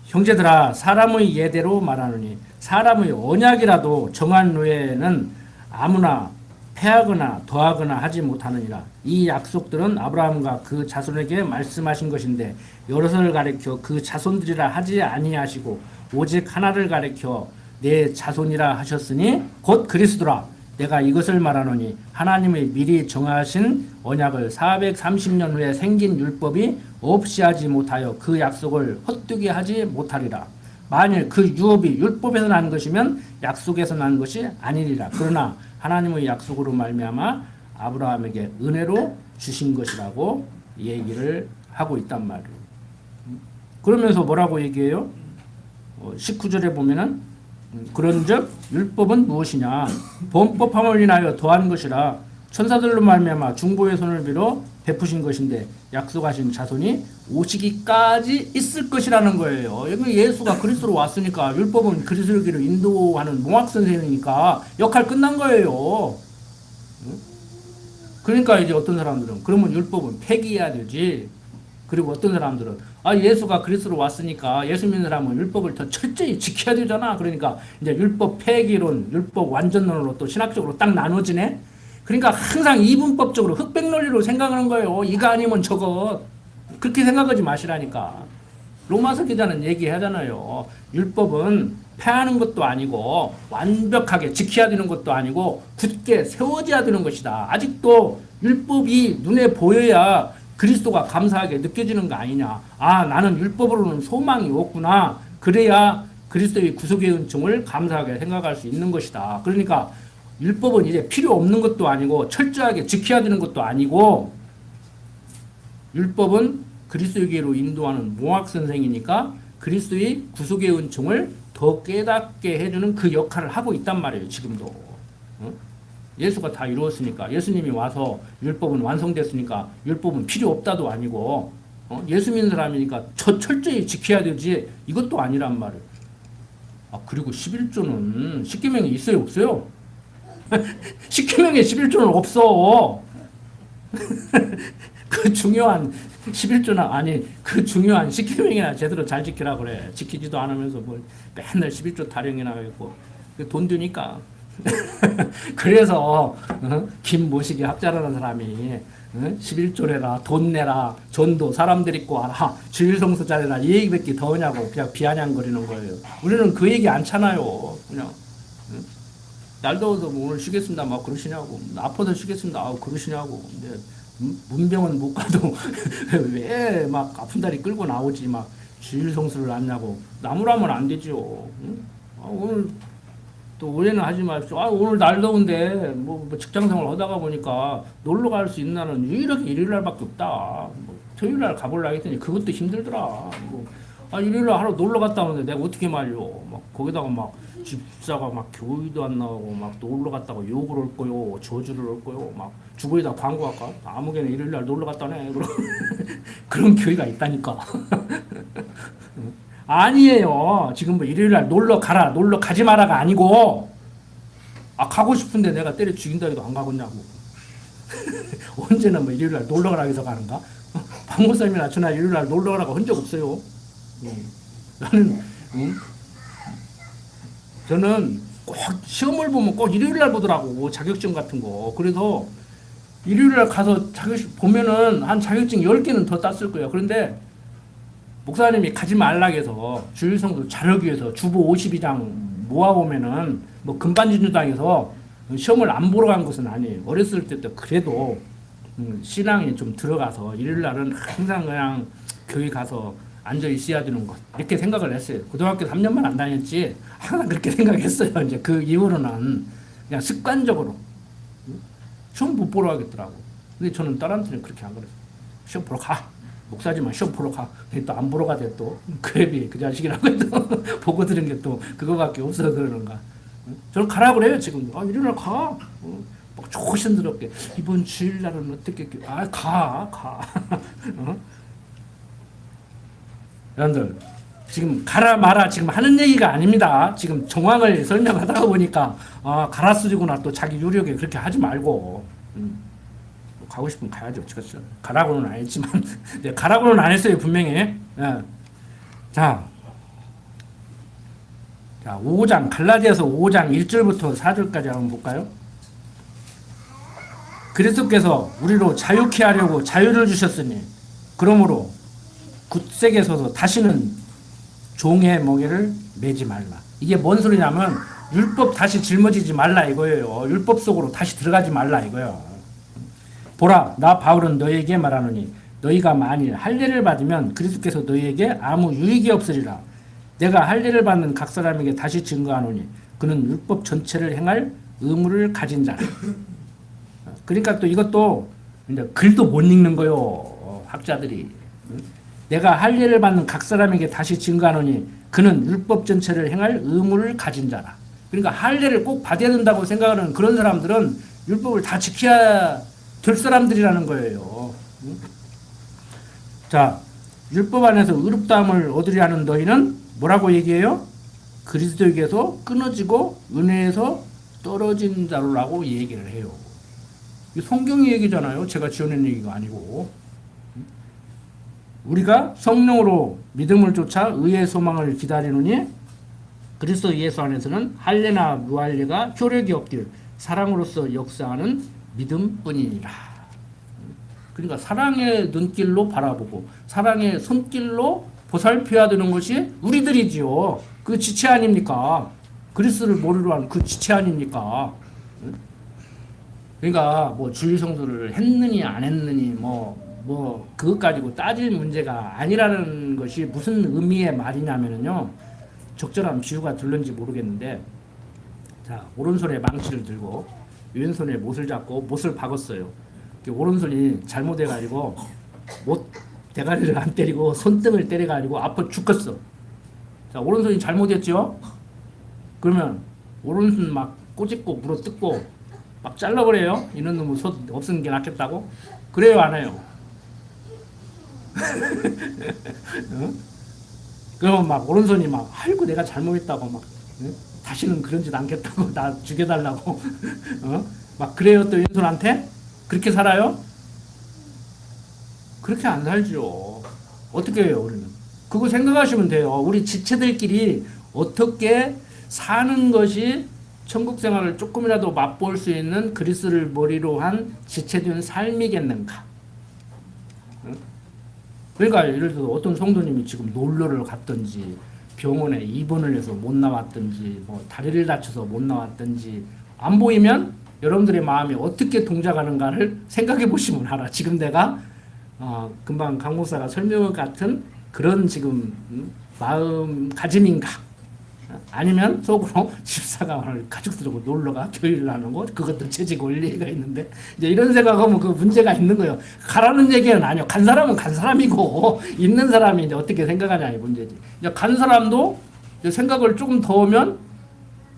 형제들아 사람의 예대로 말하노니 사람의 언약이라도 정한 후에는 아무나 패하거나 더하거나 하지 못하느니라. 이 약속들은 아브라함과 그 자손에게 말씀하신 것인데 여럿을 가리켜 그 자손들이라 하지 아니하시고 오직 하나를 가리켜 내 자손이라 하셨으니 곧 그리스도라. 내가 이것을 말하노니 하나님의 미리 정하신 언약을 430년 후에 생긴 율법이 없이 하지 못하여 그 약속을 헛되게 하지 못하리라. 만일 그 유업이 율법에서 난 것이면 약속에서 난 것이 아니리라. 그러나 하나님의 약속으로 말미암아 아브라함에게 은혜로 주신 것이라고 얘기를 하고 있단 말이에요. 그러면서 뭐라고 얘기해요? 19절에 보면은 그런즉 율법은 무엇이냐? 범법함을 인하여 더한 것이라 천사들로 말미암아 중보의 손을 빌어 베푸신 것인데 약속하신 자손이 오시기까지 있을 것이라는 거예요. 여기 예수가 그리스도로 왔으니까 율법은 그리스도로 인도하는 몽학 선생이니까 역할 끝난 거예요. 그러니까 이제 어떤 사람들은 그러면 율법은 폐기해야 되지. 그리고 어떤 사람들은 예수가 그리스도로 왔으니까 예수 믿는 사람은 율법을 더 철저히 지켜야 되잖아. 그러니까 이제 율법 폐기론, 율법 완전론으로 또 신학적으로 딱 나눠지네. 그러니까 항상 이분법적으로 흑백 논리로 생각하는 거예요. 이거 아니면 저거. 그렇게 생각하지 마시라니까. 로마서 기자는 얘기하잖아요. 율법은 폐하는 것도 아니고 완벽하게 지켜야 되는 것도 아니고 굳게 세워져야 되는 것이다. 아직도 율법이 눈에 보여야 그리스도가 감사하게 느껴지는 거 아니냐. 나는 율법으로는 소망이 없구나. 그래야 그리스도의 구속의 은총을 감사하게 생각할 수 있는 것이다. 그러니까 율법은 이제 필요 없는 것도 아니고 철저하게 지켜야 되는 것도 아니고 율법은 그리스도에게로 인도하는 몽학 선생이니까 그리스도의 구속의 은총을 더 깨닫게 해주는 그 역할을 하고 있단 말이에요. 지금도. 예수가 다 이루었으니까 예수님이 와서 율법은 완성됐으니까 율법은 필요 없다도 아니고 예수 믿는 사람이니까 철저히 지켜야 되지 이것도 아니란 말이에요. 그리고 11조는 십계명에 있어요 없어요? 십계명에 11조는 없어. 그 중요한 11조나 아니 그 중요한 십계명이나 제대로 잘 지키라 그래. 지키지도 않으면서 뭐 맨날 11조 타령이나 하고 돈 드니까. 그래서 김모식이 학자라는 사람이 11조래라 돈 내라 전도 사람 데리고 와라 주일성수 잘해라 이 얘기밖에 더 하냐고 그냥 비아냥거리는 거예요. 우리는 그 얘기 않잖아요. 그냥 날 더워서 뭐 오늘 쉬겠습니다 막 그러시냐고 아파서 쉬겠습니다 그러시냐고. 근데 문병은 못 가도 왜 막 아픈 다리 끌고 나오지 막 주일성수를 안냐고. 나무라면 안 되죠. 오늘 또 오해는 하지 마십시오. 오늘 날 더운데 뭐 직장생활 하다가 보니까 놀러 갈 수 있는 날은 유일하게 일요일 날밖에 없다. 뭐 토요일 날 가볼라 했더니 그것도 힘들더라. 뭐 일요일 날 하루 놀러 갔다 오는데 내가 어떻게 말려. 막 거기다가 막 집사가 막 교회도 안 나오고 막 놀러 갔다가 욕을 올 거요, 저주를 올 거요, 막 주거에다 광고할까? 아무개나 일요일 날 놀러 갔다네. 그런 교회가 있다니까. 아니에요. 지금 뭐 일요일 날 놀러 가라, 놀러 가지 마라가 아니고, 가고 싶은데 내가 때려 죽인다 해도 안 가겠냐고. 언제나 뭐 일요일 날 놀러 가라 해서 가는가? 박목사님이나 저나 일요일 날 놀러 가라고 한 적 없어요. 나는, 저는 꼭 시험을 보면 꼭 일요일 날 보더라고. 자격증 같은 거. 그래서 일요일 날 가서 자격증 보면은 한 자격증 10개는 더 땄을 거예요. 그런데 목사님이 가지 말라고 해서 주일성도 잘하기 위해서 주보 52장 모아보면은 뭐 금반진주당에서 시험을 안 보러 간 것은 아니에요. 어렸을 때도 그래도 신앙이 좀 들어가서 일요일 날은 항상 그냥 교회 가서 앉아 있어야 되는 것 이렇게 생각을 했어요. 고등학교 3년만 안 다녔지 항상 그렇게 생각했어요. 이제 그 이후로는 그냥 습관적으로 시험 못 보러 가겠더라고. 근데 저는 딸한테는 그렇게 안 그랬어요. 시험 보러 가. 목사지만 시험 보러 가. 또 안 보러 가대 또. 그래비 그 자식이라고 해도 보고 들은 게 또 그거밖에 없어서 그러는가. 저는 가라고 그래요 지금도. 일요일 가. 막 조심스럽게 이번 주일날은 어떻게 가. 여러분들 지금 가라 마라 지금 하는 얘기가 아닙니다. 지금 정황을 설명하다가 보니까 가라 쓰리구나 또 자기 유력에 그렇게 하지 말고 가고 싶으면 가야죠. 어쩌겠어요. 가라고는 안 했지만 네, 가라고는 안 했어요. 분명히. 예. 자, 5장 갈라디아서 5장 1절부터 4절까지 한번 볼까요? 그리스도께서 우리로 자유케 하려고 자유를 주셨으니 그러므로 굳세게 서서 다시는 종의 멍에를 매지 말라. 이게 뭔 소리냐면 율법 다시 짊어지지 말라 이거예요. 율법 속으로 다시 들어가지 말라 이거예요. 보라, 나 바울은 너희에게 말하노니 너희가 만일 할례를 받으면 그리스도께서 너희에게 아무 유익이 없으리라. 내가 할례를 받는 각 사람에게 다시 증거하노니 그는 율법 전체를 행할 의무를 가진 자라. 그러니까 또 이것도 이제 글도 못 읽는 거요. 학자들이. 내가 할례를 받는 각 사람에게 다시 증거하노니 그는 율법 전체를 행할 의무를 가진 자라. 그러니까 할례를 꼭 받아야 된다고 생각하는 그런 사람들은 율법을 다 지켜야 될 사람들이라는 거예요. 자, 율법 안에서 의롭다함을 얻으려 하는 너희는 뭐라고 얘기해요? 그리스도에게서 끊어지고 은혜에서 떨어진 자라고 얘기를 해요. 성경의 얘기잖아요. 제가 지어낸 얘기가 아니고. 우리가 성령으로 믿음을 쫓아 의의 소망을 기다리노니 그리스도 예수 안에서는 할례나 무할례가 효력이 없길 사랑으로서 역사하는 믿음뿐이니라. 그러니까 사랑의 눈길로 바라보고 사랑의 손길로 보살펴야 되는 것이 우리들이지요. 그 지체 아닙니까? 그리스도를 모르러 한 그 지체 아닙니까? 그러니까 뭐 주일 성수를 했느니 안 했느니 뭐 그것 가지고 따질 문제가 아니라는 것이 무슨 의미의 말이냐면요. 적절한 비유가 들는지 모르겠는데, 자, 오른손에 망치를 들고 왼손에 못을 잡고 못을 박았어요. 오른손이 잘못해가지고 못 대가리를 안 때리고 손등을 때려가지고 아파 죽겠어. 자, 오른손이 잘못했죠? 그러면 오른손 막 꼬집고 물어뜯고 막 잘라버려요. 이런 놈은 손 없는 게 낫겠다고? 그래요, 안 해요? 어? 그러면 막 오른손이 막 아이고 내가 잘못했다고 막 다시는 그런 짓 않겠다고 나 죽여달라고 막 그래요. 또 왼손한테 그렇게 살아요? 그렇게 안 살죠. 어떻게 해요, 우리는? 그거 생각하시면 돼요. 우리 지체들끼리 어떻게 사는 것이 천국 생활을 조금이라도 맛볼 수 있는 그리스도를 머리로 한 지체된 삶이겠는가? 그러니까 예를 들어 어떤 성도님이 지금 놀러를 갔든지 병원에 입원을 해서 못 나왔든지 뭐 다리를 다쳐서 못 나왔든지 안 보이면 여러분들의 마음이 어떻게 동작하는가를 생각해 보시면 알아. 지금 내가 금방 강 목사가 설명한 같은 그런 지금 마음가짐인가? 아니면 속으로 집사가 오늘 가족들하고 놀러가 교회를 하는 거 그것도 재직 원리가 있는데 이제 이런 생각하면 그 문제가 있는 거예요. 가라는 얘기는 아니요. 간 사람은 간 사람이고 있는 사람이 이제 어떻게 생각하냐의 문제지. 이제 간 사람도 이제 생각을 조금 더 오면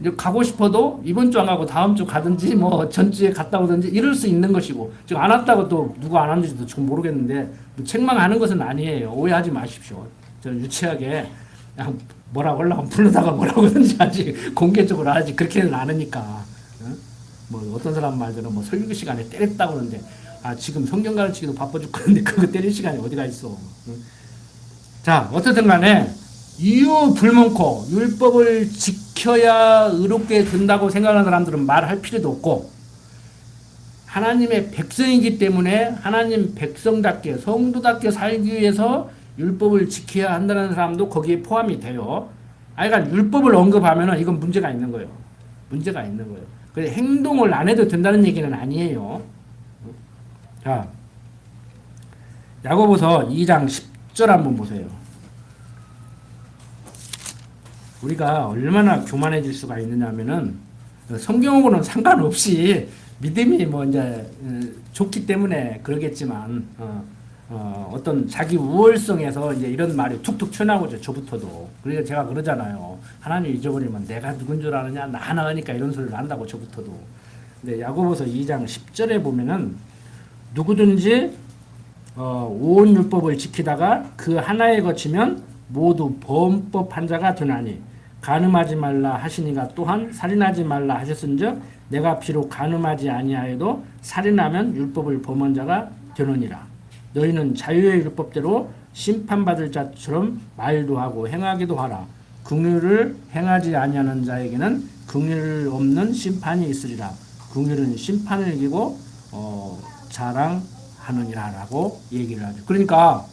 이제 가고 싶어도 이번 주 안 가고 다음 주 가든지 뭐 전주에 갔다 오든지 이럴 수 있는 것이고 지금 안 왔다고 또 누가 안 왔는지도 지금 모르겠는데 뭐 책망하는 것은 아니에요. 오해하지 마십시오. 저 유치하게 그냥 뭐라고 하려고 부르다가 뭐라고 하든지 하지 공개적으로 하지 그렇게는 안 하니까. 뭐 어떤 사람 말들은 뭐 설교 시간에 때렸다고 그러는데 지금 성경 가르치기도 바빠 죽겠는데 그거 때릴 시간이 어디가 있어. 자, 어쨌든 간에 이유 불문코 율법을 지켜야 의롭게 된다고 생각하는 사람들은 말할 필요도 없고 하나님의 백성이기 때문에 하나님 백성답게 성도답게 살기 위해서 율법을 지켜야 한다는 사람도 거기에 포함이 돼요. 그러니까 율법을 언급하면 이건 문제가 있는 거예요. 문제가 있는 거예요. 그래서 행동을 안 해도 된다는 얘기는 아니에요. 자, 야고보서 2장 10절 한번 보세요. 우리가 얼마나 교만해질 수가 있느냐면은 성경하고는 상관없이 믿음이 뭐 이제 좋기 때문에 그러겠지만 어떤 자기 우월성에서 이제 이런 말이 툭툭 튀어나오죠. 저부터도. 그래서 제가 그러잖아요. 하나님 잊어버리면 내가 누군 줄 아느냐? 나 하나 하니까 이런 소리를 한다고 저부터도. 근데 야고보서 2장 10절에 보면은 누구든지 온 율법을 지키다가 그 하나에 거치면 모두 범법한 자가 되나니 간음하지 말라 하시니가 또한 살인하지 말라 하셨은즉 내가 비록 간음하지 아니하여도 살인하면 율법을 범한 자가 되느니라. 너희는 자유의 율법대로 심판받을 자처럼 말도 하고 행하기도 하라. 긍휼을 행하지 아니하는 자에게는 긍휼 없는 심판이 있으리라. 긍휼은 심판을 이기고 자랑하느니라라고 얘기를 하죠. 그러니까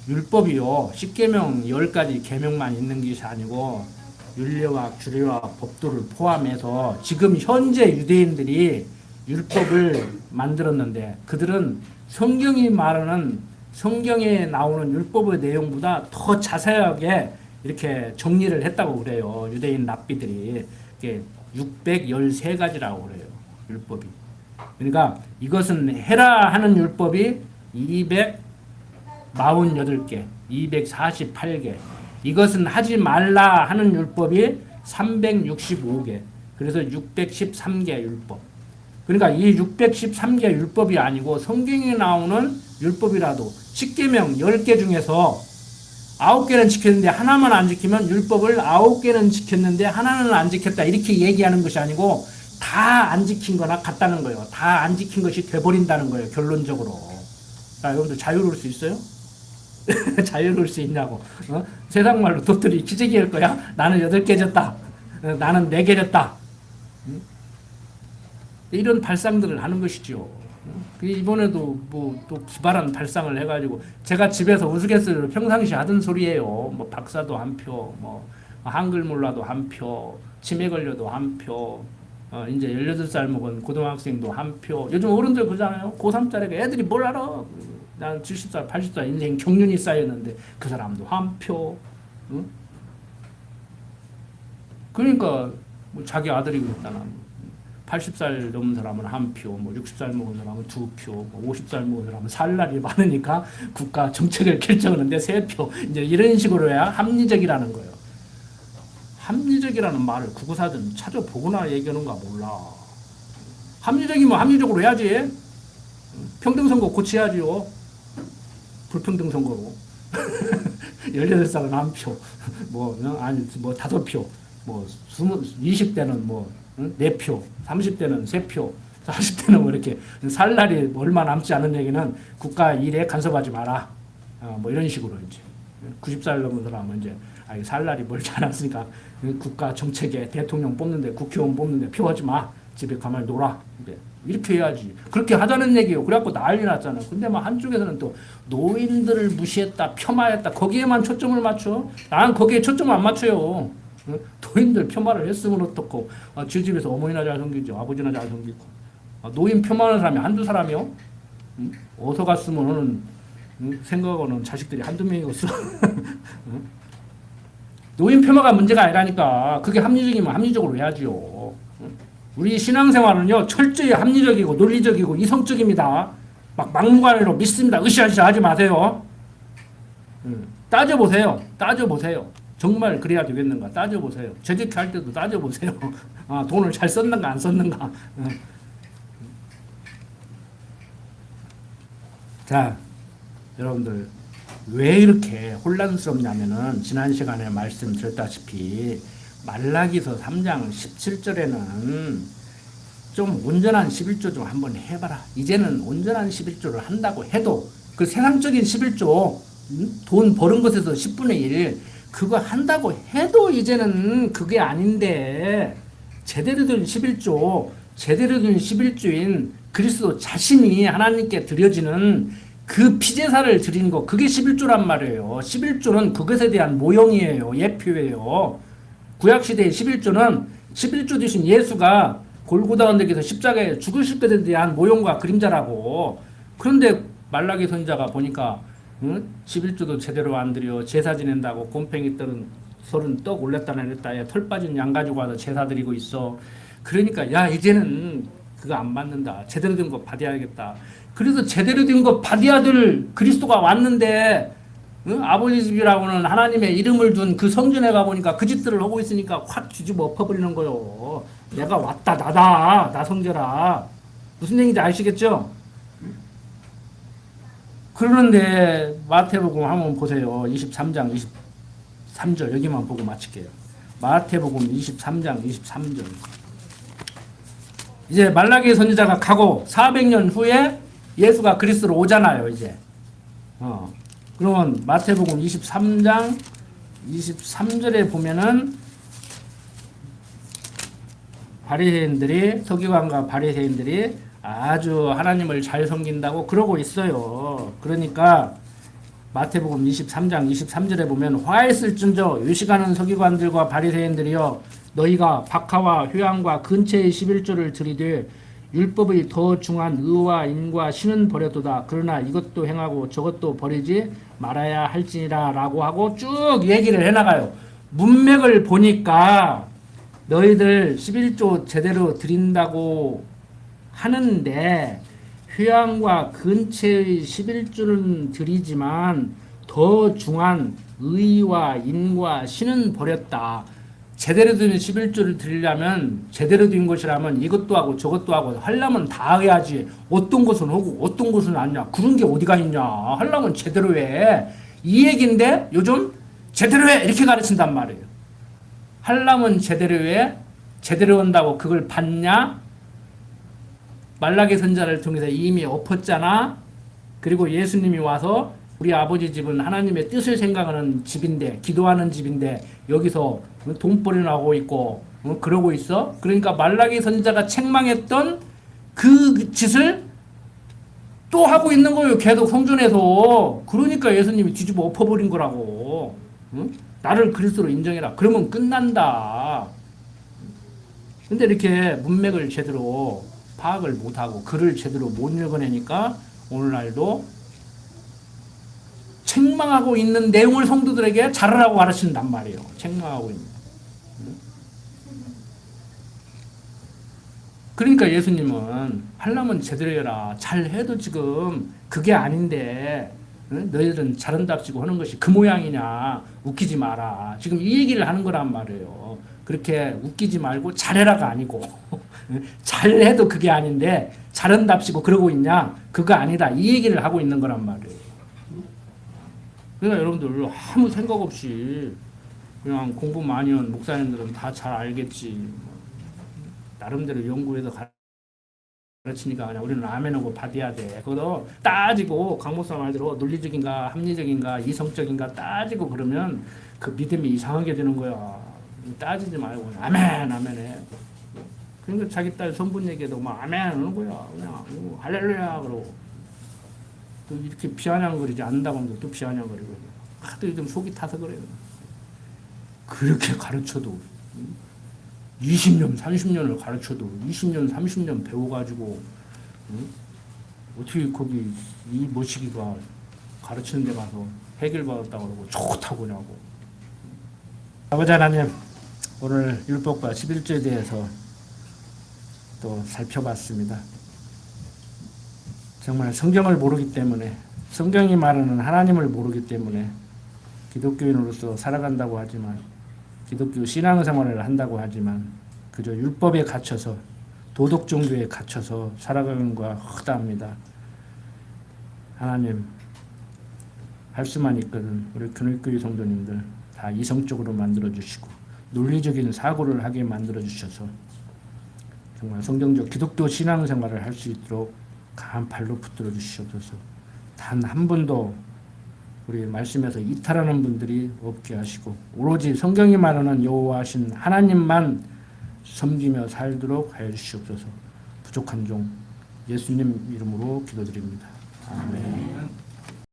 율법이요 10계명 10가지 계명만 있는 것이 아니고 율례와 규례와 법도를 포함해서 지금 현재 유대인들이 율법을 만들었는데 그들은 성경이 말하는 성경에 나오는 율법의 내용보다 더 자세하게 이렇게 정리를 했다고 그래요. 유대인 랍비들이 613가지라고 그래요. 율법이. 그러니까 이것은 해라 하는 율법이 248개, 248개. 이것은 하지 말라 하는 율법이 365개. 그래서 613개 율법. 그러니까 이 613개 율법이 아니고 성경에 나오는 율법이라도 10계명 10개 중에서 9개는 지켰는데 하나만 안 지키면 율법을 9개는 지켰는데 하나는 안 지켰다 이렇게 얘기하는 것이 아니고 다 안 지킨 거나 같다는 거예요. 다 안 지킨 것이 돼버린다는 거예요. 결론적으로. 자, 여러분들 자유로울 수 있어요? 자유로울 수 있냐고. 세상 말로 도토리 기저귀 할 거야? 나는 8개 졌다. 나는 4개 졌다. 이런 발상들을 하는 것이죠. 이번에도 뭐 또 기발한 발상을 해가지고 제가 집에서 우스갯소리로 평상시 하던 소리예요. 뭐 박사도 한 표, 뭐 한글 몰라도 한 표, 치매 걸려도 한 표, 이제 18살 먹은 고등학생도 한 표. 요즘 어른들 그러잖아요. 고3짜리가 애들이 뭘 알아? 난 70살, 80살 인생 경륜이 쌓였는데 그 사람도 한 표. 응? 그러니까 뭐 자기 아들이 그랬잖아. 80살 넘은 사람은 한 표, 뭐 60살 먹은 사람은 2표, 뭐 50살 먹은 사람은 살 날이 많으니까 국가 정책을 결정하는데 3표. 이제 이런 식으로 해야 합리적이라는 거예요. 합리적이라는 말을 국어사전 찾아보거나 얘기하는가 몰라. 합리적이면 합리적으로 해야지. 평등선거 고쳐야지요. 불평등선거로. 18살은 한 표, 뭐, 아니, 뭐, 5표, 뭐, 20대는 뭐, 4표, 30대는 3표, 40대는 뭐 이렇게 살 날이 얼마 남지 않은 얘기는 국가 일에 간섭하지 마라. 뭐 이런 식으로 이제. 90살 넘은 사람은 이제, 살 날이 멀지 않았으니까 국가 정책에 대통령 뽑는데, 국회의원 뽑는데 표하지 마. 집에 가만히 놀아. 이렇게 해야지. 그렇게 하자는 얘기예요. 그래갖고 난리 났잖아요. 근데 막 한쪽에서는 또 노인들을 무시했다, 폄하했다. 거기에만 초점을 맞춰. 나는 거기에 초점을 안 맞춰요. 노인들 폄하를 했으면 어떻고, 지 집에서 어머니나 잘생기죠. 아버지나 잘생기고. 노인 폄하하는 사람이 한두 사람이요? 어서 갔으면 생각하고는 자식들이 한두 명이었어. 노인 폄하가 문제가 아니라니까. 그게 합리적이면 합리적으로 해야지요. 우리 신앙생활은요, 철저히 합리적이고 논리적이고 이성적입니다. 막 막무가내로 믿습니다. 으쌰으쌰 하지 마세요. 따져보세요. 따져보세요. 정말 그래야 되겠는가? 따져보세요. 재직할 때도 따져보세요. 돈을 잘 썼는가 안 썼는가? 자, 여러분들 왜 이렇게 혼란스럽냐면은 지난 시간에 말씀드렸다시피 말라기서 3장 17절에는 좀 온전한 11조 좀 한번 해봐라. 이제는 온전한 11조를 한다고 해도 그 세상적인 11조 돈 버는 것에서 10분의 1 그거 한다고 해도 이제는 그게 아닌데 제대로 된 11조 제대로 된 11조인 그리스도 자신이 하나님께 드려지는 그 피제사를 드린 거 그게 11조란 말이에요. 11조는 그것에 대한 모형이에요. 예표예요. 구약시대의 11조는 11조 되신 예수가 골고다 언덕에서 십자가에 죽으실 것에 대한 모형과 그림자라고. 그런데 말라기 선자가 보니까 11조도 제대로 안 드려 제사 지낸다고 곰팽이 썰은 떡 올렸다 내렸다 털 빠진 양 가지고 와서 제사 드리고 있어. 그러니까 야 이제는 그거 안 받는다. 제대로 된 거 받아야겠다. 그래서 제대로 된 거 받아야 될 그리스도가 왔는데 아버지 집이라고는 하나님의 이름을 둔 그 성전에 가보니까 그 짓들을 하고 있으니까 확 뒤집어 엎어버리는 거요. 내가 왔다 나다 나 성전아. 무슨 얘기인지 아시겠죠? 그러는데 마태복음 한번 보세요. 23장 23절 여기만 보고 마칠게요. 마태복음 23장 23절. 이제 말라기 선지자가 가고 400년 후에 예수가 그리스도로 오잖아요, 이제. 그러면 마태복음 23장 23절에 보면은 바리새인들이, 서기관과 바리새인들이 아주 하나님을 잘 섬긴다고 그러고 있어요. 그러니까 마태복음 23장 23절에 보면 화했을진저 요식하는 서기관들과 바리새인들이여 너희가 박하와 휴양과 근처의 11조를 들이되 율법의 더 중한 의와 인과 신은 버렸도다. 그러나 이것도 행하고 저것도 버리지 말아야 할지니라 라고 하고 쭉 얘기를 해나가요. 문맥을 보니까 너희들 11조 제대로 드린다고 하는데 휴양과 근처의 11조는 드리지만 더 중한 의와 인과 신은 버렸다. 제대로 된 11조를 드리려면 제대로 된 것이라면 이것도 하고 저것도 하고 하려면 다 해야지. 어떤 것은 하고 어떤 것은 아니냐. 그런 게 어디가 있냐. 하려면 제대로 해. 이 얘기인데 요즘 제대로 해 이렇게 가르친단 말이에요. 하려면 제대로 해. 제대로 한다고 그걸 받냐? 말라기 선지자를 통해서 이미 엎었잖아. 그리고 예수님이 와서 우리 아버지 집은 하나님의 뜻을 생각하는 집인데, 기도하는 집인데 여기서 돈벌이 나고 있고 그러고 있어. 그러니까 말라기 선지자가 책망했던 그 짓을 또 하고 있는 거예요. 계속 성전에서. 그러니까 예수님이 뒤집어 엎어버린 거라고. 나를 그리스도로 인정해라. 그러면 끝난다. 근데 이렇게 문맥을 제대로 파악을 못하고 글을 제대로 못 읽어내니까 오늘날도 책망하고 있는 내용을 성도들에게 잘하라고 가르친단 말이에요. 책망하고 있는. 그러니까 예수님은 하려면 제대로 해라. 잘해도 지금 그게 아닌데 너희들은 잘한답시고 하는 것이 그 모양이냐. 웃기지 마라. 지금 이 얘기를 하는 거란 말이에요. 그렇게 웃기지 말고 잘해라가 아니고 잘해도 그게 아닌데 잘한답시고 그러고 있냐. 그거 아니다. 이 얘기를 하고 있는 거란 말이에요. 그러니까 여러분들 아무 생각 없이 그냥 공부 많이 한 목사님들은 다 잘 알겠지. 나름대로 연구해서 가르치니까 그냥 우리는 아멘하고 받아야 돼. 그것도 따지고 강 목사 말대로 논리적인가 합리적인가 이성적인가 따지고 그러면 그 믿음이 이상하게 되는 거야. 따지지 말고 아멘 아멘해. 그러니까 자기 딸 손분 얘기해도 막 아멘 하는 거야. 그냥 할렐루야 그러고. 또 이렇게 비아냥거리지 않는다고 하면 또 비아냥거리고. 하도 요즘 속이 타서 그래요. 그렇게 가르쳐도 20년, 30년을 가르쳐도 20년, 30년 배워가지고 어떻게 거기 이 모시기가 가르치는 데 가서 해결받았다고 그러고 좋다고 그러고. 아버지 하나님, 오늘 율법과 11조에 대해서 또 살펴봤습니다. 정말 성경을 모르기 때문에, 성경이 말하는 하나님을 모르기 때문에 기독교인으로서 살아간다고 하지만, 기독교 신앙생활을 한다고 하지만 그저 율법에 갇혀서 도덕 종교에 갇혀서 살아가는 것과 허다합니다. 하나님, 할 수만 있거든 우리 근육교회 성도님들 다 이성적으로 만들어주시고 논리적인 사고를 하게 만들어주셔서 정말 성경적 기독교 신앙생활을 할 수 있도록 강한 발로 붙들어 주시옵소서. 단 한 분도 우리 말씀에서 이탈하는 분들이 없게 하시고 오로지 성경이 말하는 여호와신 하나님만 섬기며 살도록 하여 주시옵소서. 부족한 종 예수님 이름으로 기도드립니다. 아멘.